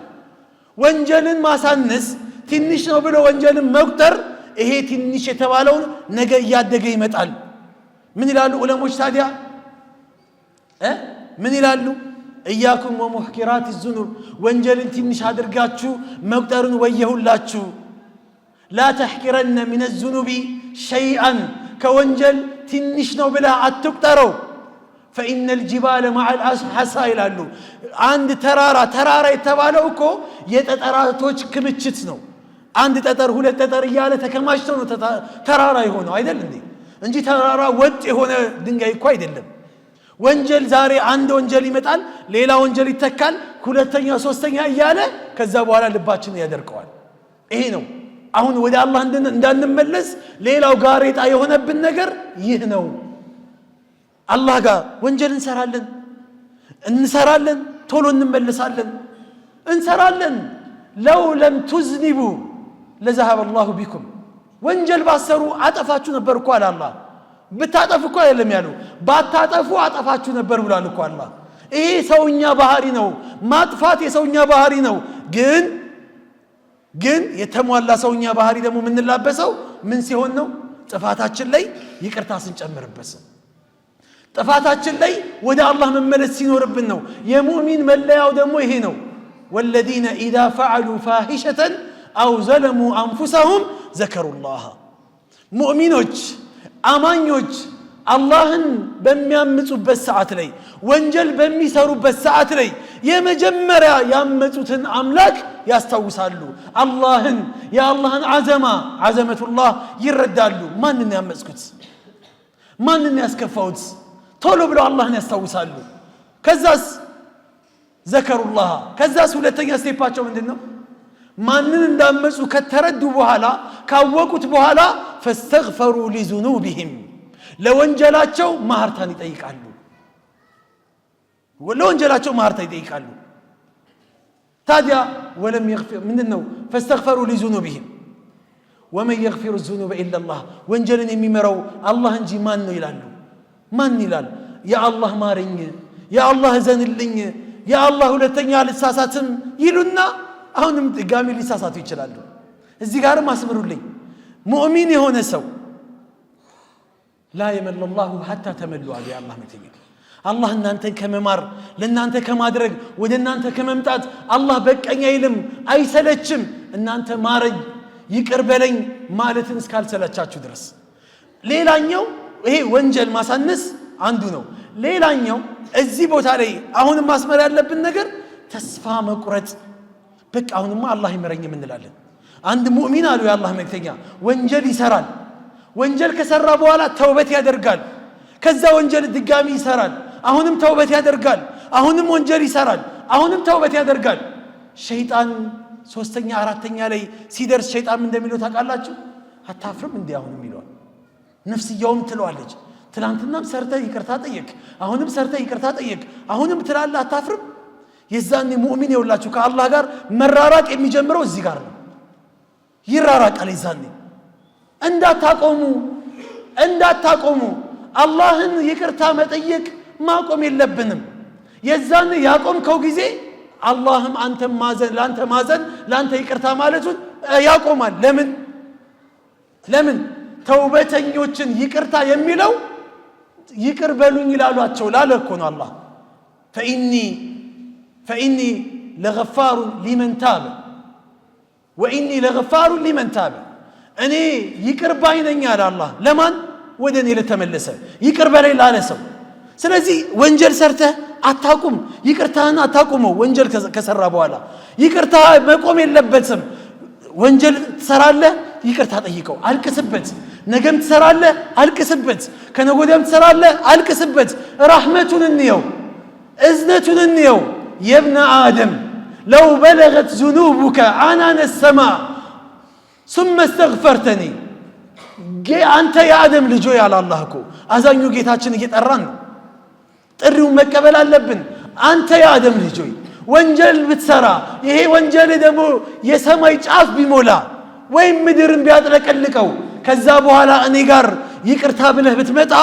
ወንጀልን ማሳነስ ትንሽ ነው ብሎ ወንጀልን መቁጠር ይሄ ትንሽ የተባለው ነገ ያደገ ይመጣል ምን ይላሉ ዑለሞች ታዲያ ምን ይላሉ እያኩም ወሙህቂራት الذنوب ወንጀልን ትንሽ አድርጋችሁ መቁጠርን ወየሁላችሁ لا تحقرن من الذنوب شيئا كونجل تنشنو بلا أتكترو فإن الجبال مع الحصى يلالو عند ترارة يتبالوكو يتتراتوش كمتشتنو عند تتر هو تتر ياله تكماشتنو ترارة يهونو أيضا لندي እንጂ ተራራ ወጥ የሆነ ድንጋይ እኮ አይደለም ወንጀል ዛሬ አንድ ወንጀል ይመጣል ሌላ ወንጀል ይተካል ሁለተኛ ሶስተኛ እያለ ከዛ በኋላ ልባችን ያደርቀዋል ይሄ ነው አሁን ወደ አላህ እንዳንመለስ ሌላው ጋሬጣ የሆነብን ነገር ይህ ነው አላህ ጋር ወንጀል እንሰራለን ቶሎ እንመለሳለን ለው ለም ትዝኒቡ ለذهب الله بكم ወንጀል ባሰሩ አጠፋችሁ ነበር እኮ አላህ ብታጠፉ እኮ አይደለም ያሉ ባታጠፉ አጠፋችሁ ነበር ብሏል እኮ አላህ ይሄ ሰውኛ ባህሪ ነው ማጥፋት የሰውኛ ባህሪ ነው ግን የተሟላ ሰውኛ ባህሪ ደግሞ ምንላበሰው ምን ሲሆን ነው ጥፋታችን ላይ ይቅርታ ስንጨምርበት ጥፋታችን ላይ ወደ አላህ መመለስ ሲኖርብን ነው የሙእሚን መለያው ደግሞ ይሄ ነው والذين اذا فعلوا فاحشة او ظلموا انفسهم ذكروا الله ሙእሚኖች አማኞች አላህን በሚያምፁበት ሰዓት ላይ ወንጀል በሚሰሩበት ሰዓት ላይ የመጀመሪያ ያመፁትን አምላክ ያስታውሳሉ አላህን የአላህን አዘመቱላህ ይረዳሉ ማንን ያመፅኩት ማንን ያስከፋውት ቶሎ ብለው አላህን ያስታውሳሉ ከዛስ ዘከሩላህ ከዛስ ሁለተኛ ስቴፓቸው ምንድነው ማንን እንዳመፁ ከተረዱ በኋላ ካወቁት በኋላ فاستغفروا لذنوبهم ለወንጀላቸው ማህርታን ይጠይቃሉ ታዲያ ወለም يغفر ምንድነው فاستغفروا لذنوبهم ومن يغفر الذنوب الا الله ወንጀልን የሚመረው አላህ እንጂ ማን ነው ይላል ያ አላህ ማረኝ ያ አላህ ዘንልኝ ያ አላህ ሁለተኛ ልሳሳትም ይሉና አሁንም ድጋሚ ሊሳሳቱ ይችላሉ እዚህ ጋርም አስምሩልኝ ሙእሚን የሆነ ሰው لا يمل الله حتى تملوا على الله متين الله እናንተን ከመማር ለእናንተ ከማድረግ ወደ እናንተ ከመምጣት አላህ በቀኝ አይልም አይሰለችም እናንተ ማረኝ ይቅር በለኝ ማለትን እስካልሰለቻችሁ ድረስ ሌላኛው ይሄ ወንጀል ማሳነስ አንዱ ነው ሌላኛው እዚህ ቦታ ላይ አሁንም ማስመር ያለብን ነገር ተስፋ መቁረጥ በቃ አሁንማ አላህ ይመረኝም እንላለን አንድ ሙእሚን አሉ የአላህ መልእክተኛ ወንጀል ይሰራል ወንጀል ከሰራ በኋላ ተውበት ያደርጋል ከዛ ወንጀል ድጋሚ ይሰራል አሁንም ተውበት ያደርጋል አሁንም ወንጀል ይሰራል አሁንም ተውበት ያደርጋል ሸይጣን ሶስተኛ አራተኛ ላይ ሲደርስ ሸይጣን እንደሚለው ታውቃላችሁ አታፍርም እንዴ አሁንም ይሏል ነፍስያውም ትለዋለች ትላንትናም ሰርተ ይቅርታ ጠየቅ አሁንም ሰርተ ይቅርታ ጠየቅ አሁንም ትላለህ አታፍርም የዛኔ ሙእሚን ይውላችሁ ከአላህ ጋር መራራቅ የሚጀምረው እዚህ ጋር ነው ይራራቃል የዛኔ እንዳታቆሙ እንዳታቆሙ አላህን ይቅርታ መጠየቅ ማቆም የለብንም የዛን ያቆምከው ጊዜ አላህም አንተ ማዘን ላንተ ይቅርታ ማለቱን ያቆማል ለምን ተውበተኞችን ይቅርታ የሚለው ይቅር በሉኝ ይላሏቸው ላለኮ ነው አላህ فإني لغفار لمن تاب وإني لغفار لمن تاب እኔ ይቅር ባይ ነኝ አለ አላህ ለማን ወደኔ ለተመለሰ ይቅር በላይ ላለ ሰው ስለዚህ ወንጀል ሰርተህ አታቁም ይቅርታህን አታቁመው ወንጀል ከሰራ በኋላ ይቅርታ መቆም የለበትም ወንጀል ትሰራለህ ይቅርታ ጠይቀው አልቅስበት ነገም ትሰራለህ አልቅስበት ከነጎደም ትሰራለህ አልቅስበት ረህመቱን እንየው እዝነቱን እንየው يا ابن آدم لو بلغت ذنوبك عنان السماء ثم استغفرتني أنت يا آدم لجوي على الله كو أزانيو جيتاتشن يتقرن ጥሪው መቀበል አለብን አንተ ያ አደም ልጆይ ወንጀል ብትሰራ ይሄ ወንጀል ደግሞ የሰማይ ጫፍ ቢሞላ ወይም ምድርን ቢያጥለቀልቀው ከዛ በኋላ እኔ ጋር ይቅርታ ብለህ ብትመጣ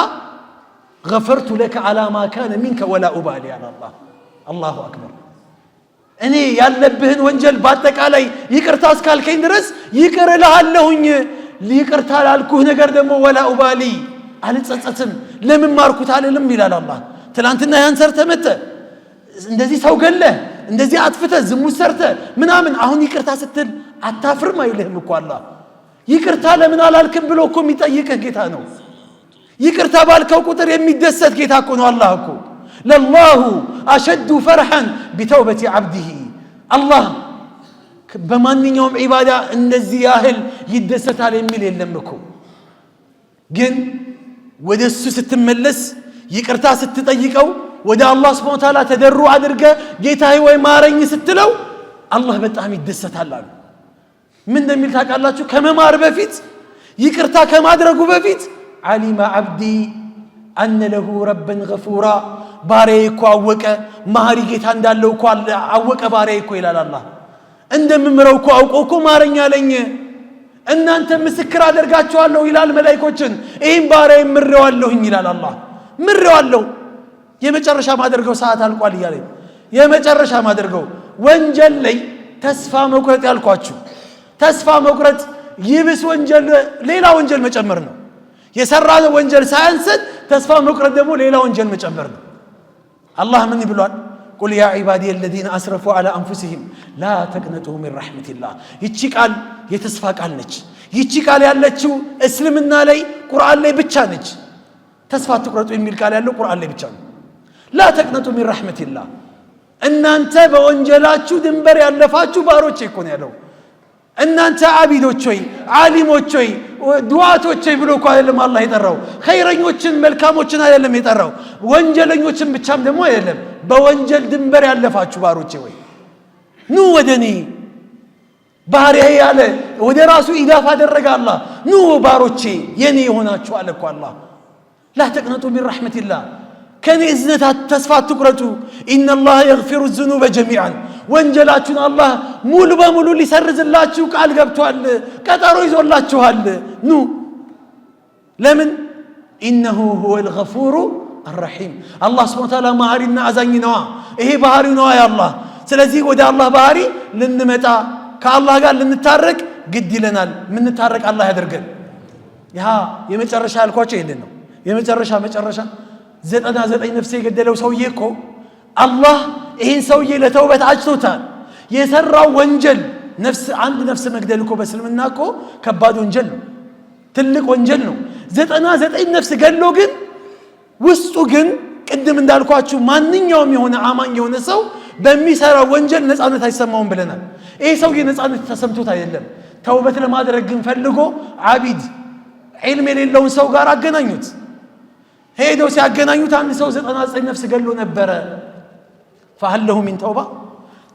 غفرت لك على ما كان منك ولا أبالي على الله الله أكبر እኔ ያለብህን ወንጀል ባጠቃላይ ይቅርታ እስካልከኝ ድረስ ይቅር እልሃለሁኝ ይቅርታ ላልኩህ ነገር ደግሞ ወላ ኡባሊ አልጸጸትም ለምን ማርኩት አልልም ይላል አላህ ትላንትና ያን ሰርተ መተ እንደዚህ ሰው ገለ እንደዚህ አጥፍተ ዝሙት ሰርተ ምናምን አሁን ይቅርታ ስትል አታፍርም አይልህም እኮ አላህ ይቅርታ ለምን አላልክም ብሎ እኮ የሚጠይቅህ ጌታ ነው ይቅርታ ባልከው ቁጥር የሚደሰት ጌታ እኮ ነው አላህ እኮ لله أشد فرحا بتوبة عبده الله በማንኛውም ዒባዳ እንደዚህ ያህል ይደሰታል የሚል የለም እኮ ግን ወደሱ ስትመለስ ይቅርታ ስትጠይቀው ወደ አላህ Subhanahu Wa Ta'ala ተደሩ አድርገ ጌታዬ ወይ ማረኝ ስትለው አላህ በጣም ይደሰታል አሉ ምን እንደሚል ታውቃላችሁ ከመማር በፊት ይቅርታ ከማድረጉ በፊት علم عبدي أن له ربا غفورا ባሪያዬ እኮ አወቀ ማሪ ጌታ እንዳለው እኮ አወቀ ባሪያዬ እኮ ይላል አላህ እንደምምረው እኮ አውቆ እኮ ማረኛ አለኝ እናንተ ምስክር አደርጋቸዋለሁ ይላል መላእክቶችን ይሄን ባሪያዬ ምሬዋለሁኝ ይላል አላህ ምሬዋለሁ የመጨረሻ ማደርገው ሰዓት አልቋል ይላል የመጨረሻ ማደርገው ወንጀል ላይ ተስፋ መቁረጥ ያልኳችሁ ተስፋ መቁረጥ ይብስ ወንጀል ሌላ ወንጀል መጨመር ነው የሰራነው ወንጀል ሳያንሰን ተስፋ መቁረጥ ደግሞ ሌላ ወንጀል መጨመር ነው الله من يبلون قل يا عبادي الذين أسرفوا على أنفسهم لا تقنطوا من رحمة الله يتشي قال يتسفى قال نج يتشي قال يالتشو اسلمنا لي قرآن لي بتشانج تسفى تقرأتوا إميل قال يالو قرآن لي بتشان لا تقنطوا من رحمة الله إن أنت بونجلاتشو دنبر يالفاتشو باروتش يكون يالو إن أنت عبيدوتشوي عالموتشوي ዱዓቶች ብሎ እኮ አይደለም አላህ ይጠራው ኸይረኞችን መልካሞችን አይደለም ይጠራው ወንጀለኞችን ብቻም ደግሞ አይደለም በወንጀል ድንበር ያለፋችሁ ባሮቼ ወይ ኑ ወደኔ ባሪያዬ ያለ ወደ ራሱ ኢዳፍ አደረገ አላህ ኑ ባሮቼ የኔ ሆናችሁ አለ እኮ አላህ لا تقنطوا من رحمة الله كان إذنت تسفى تقرأتوا إن الله يغفر الذنوب جميعا ወንጀላችሁን አላህ ሙሉ በሙሉ ሊሰርዝላችሁ ቃል ገብቷል ቀጠሮ ይዞላችኋል ኑ ለምን إنه هو الغفور الرحيم الله سبحانه وتعالى ማሪና አዛኝ ነው ይሄ ባህሪው ነው ያ አላህ ስለዚህ ወደ አላህ ባህሪ ልንመጣ ከአላህ ጋር ልንታረቅ ግድ ይለናል ምን ታረቅ አላህ ያደርገን ያ የመጨረሻ ያልኳቸው ይሄን ነው የመጨረሻ 99 ነፍስ የገደለው ሰውዬ እኮ አላህ ይሄን ሰውዬ ለተውበት አጭቶታል የሰራው ወንጀል ነፍስ አንድ ነፍስ መግደል እኮ በእስልምና እኮ ከባድ ወንጀል ነው ትልቅ ወንጀል ነው 99 ነፍስ ገድሎ ግን ውስጡ ግን ቅድም እንዳልኳችሁ ማንኛውም የሆነ አማኝ የሆነ ሰው በሚሰራው ወንጀል ነፃነት አይሰማውም ብለናል ይሄ ሰውዬ ነፃነት ተሰምቶት አይደለም ተውበት ለማድረግ ግን ፈልጎ አቢድ ዒልም የሌለውን ሰው ጋር አገናኙት ሄዶ ሲያገናኙት አንድ ሰው 99 ነፍስ ገድሎ ነበረ فهل له من توبة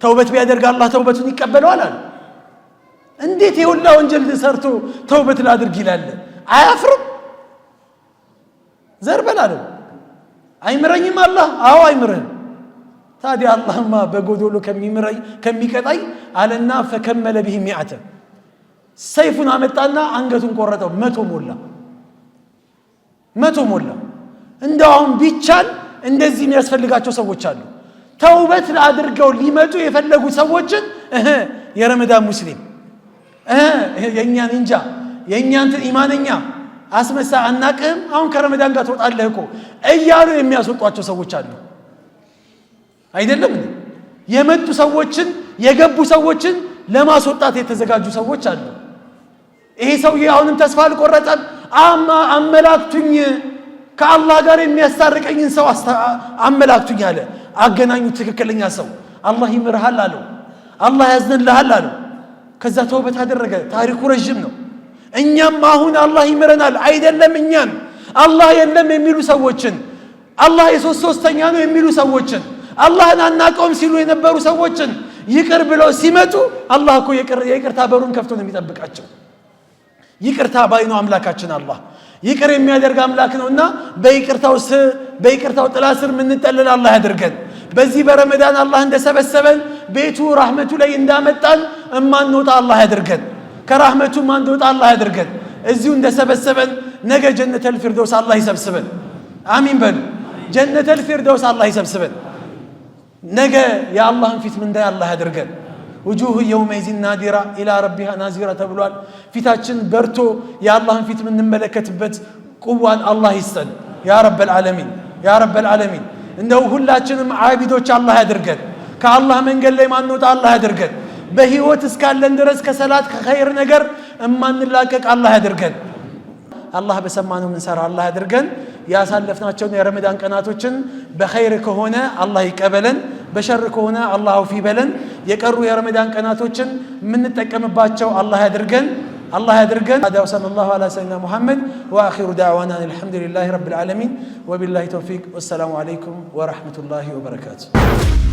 توبة بيادرق الله توبة يقبل ولا انديت يقول وانجل سرتو توبة لا درق لله عافر زرب لا ايمرني ما الله او ايمرن تادي الله ما بقولوا كم يمري كم يقطعي على النار فكمل به 100 سيفنا متانا انغتون قرطو 100 مولا 100 ሞላ። እንደውም ቢቻል እንደዚህ የሚያስፈልጋቸው ሰዎች አሉ። ተውበት አድርገው ሊመጡ የፈለጉ ሰዎችን የረመዳን ሙስሊም የኛን እንጃ የኛን ኢማንኛ አስመሳ አናቅም አሁን ከረመዳን ጋር ተወጣለህ እኮ እያሉ የሚያስወጧቸው ሰዎች አሉ። አይደለም የመጡ ሰዎችን የገቡ ሰዎችን ለማስወጣት የተዘጋጁ ሰዎች አሉ። ይሄ ሰውዬ አሁንም ተስፋ አልቆረጠም። አመላክቱኝ ከአላህ ጋር የሚያስታርቀኝን ሰው አመላክቱኝ አለ። አገናኙ ትክክለኛ ሰው። አላህ ይምርሃል አለው። አላህ ያዝንልሃል አለው። ከዛ ተውበት አደረገ። ታሪኩ ረጅም ነው። እኛም አሁን አላህ ይምረናል አይደለም እኛን አላህ የለም የሚሉ ሰዎችን አላህ የ3ኛ ነው የሚሉ ሰዎችን አላህን አናቀውም ሲሉ የነበሩ ሰዎችን ይቅር ብለው ሲመጡ አላህ እኮ የይቅርታ በሩን ከፍቶ ነው የሚጠብቃቸው። ይቅርታ ባይ ነው አምላካችን አላህ ይቅር የሚያደርግ አምላክ ነውና በይቅርታው ጥላ ስር ምንጠለል አላህ ያድርገን። በዚህ በረመዳን አላህ እንደሰበሰበን ቤቱ ረህመቱ ላይ እንዳመጣን እማንወጣ አላህ ያድርገን። ከረህመቱ ማንወጣ አላህ ያድርገን። እዚሁ እንደሰበሰበን ነገ ጀነተል ፊርደውስ አላህ ይሰብስበን። አሚን በሉ። ጀነተል ፊርደውስ አላህ ይሰብስበን። ነገ የአላህን ፊት ምን እንዳይ አላህ ያድርገን። وجوه يومئذ نادرة إلى ربها ناظرة تبلوال ፊታችን በርቶ የአላህን ፊት ምን እንመለከትበት ቁዋን አላህ ይስጠን ያ ረበል ዓለሚን ያ ረበል ዓለሚን። እንደው ሁላችንም ዓቢዶች አላህ ያድርገን። ከአላህ መንገድ ላይ ማንወጣ አላህ ያድርገን። በህይወት እስካለን ድረስ ከሰላት ከኸይር ነገር እማንላቀቅ አላህ ያድርገን። አላህ በሰማነው ምንሰራ አላህ ያድርገን። ያሳለፍናቸውን የረመዳን ቀናቶችን በኸይር ከሆነ አላህ ይቀበለን፣ በሸር ከሆነ አላህ አውፊ በለን። የቀሩ የረመዳን ቀናቶችን የምንጠቀምባቸው አላህ ያድርገን አላህ ያድርገን። ወሰለላሁ ዐላ ሰይድና ሙሐመድ ወአኺሩ ዳዕዋና አልሐምዱሊላሂ ረቢል ዓለሚን ወቢላሂ ተውፊቅ። ወሰላሙ ዐለይኩም ወረሕመቱላሂ ወበረካቱሁ።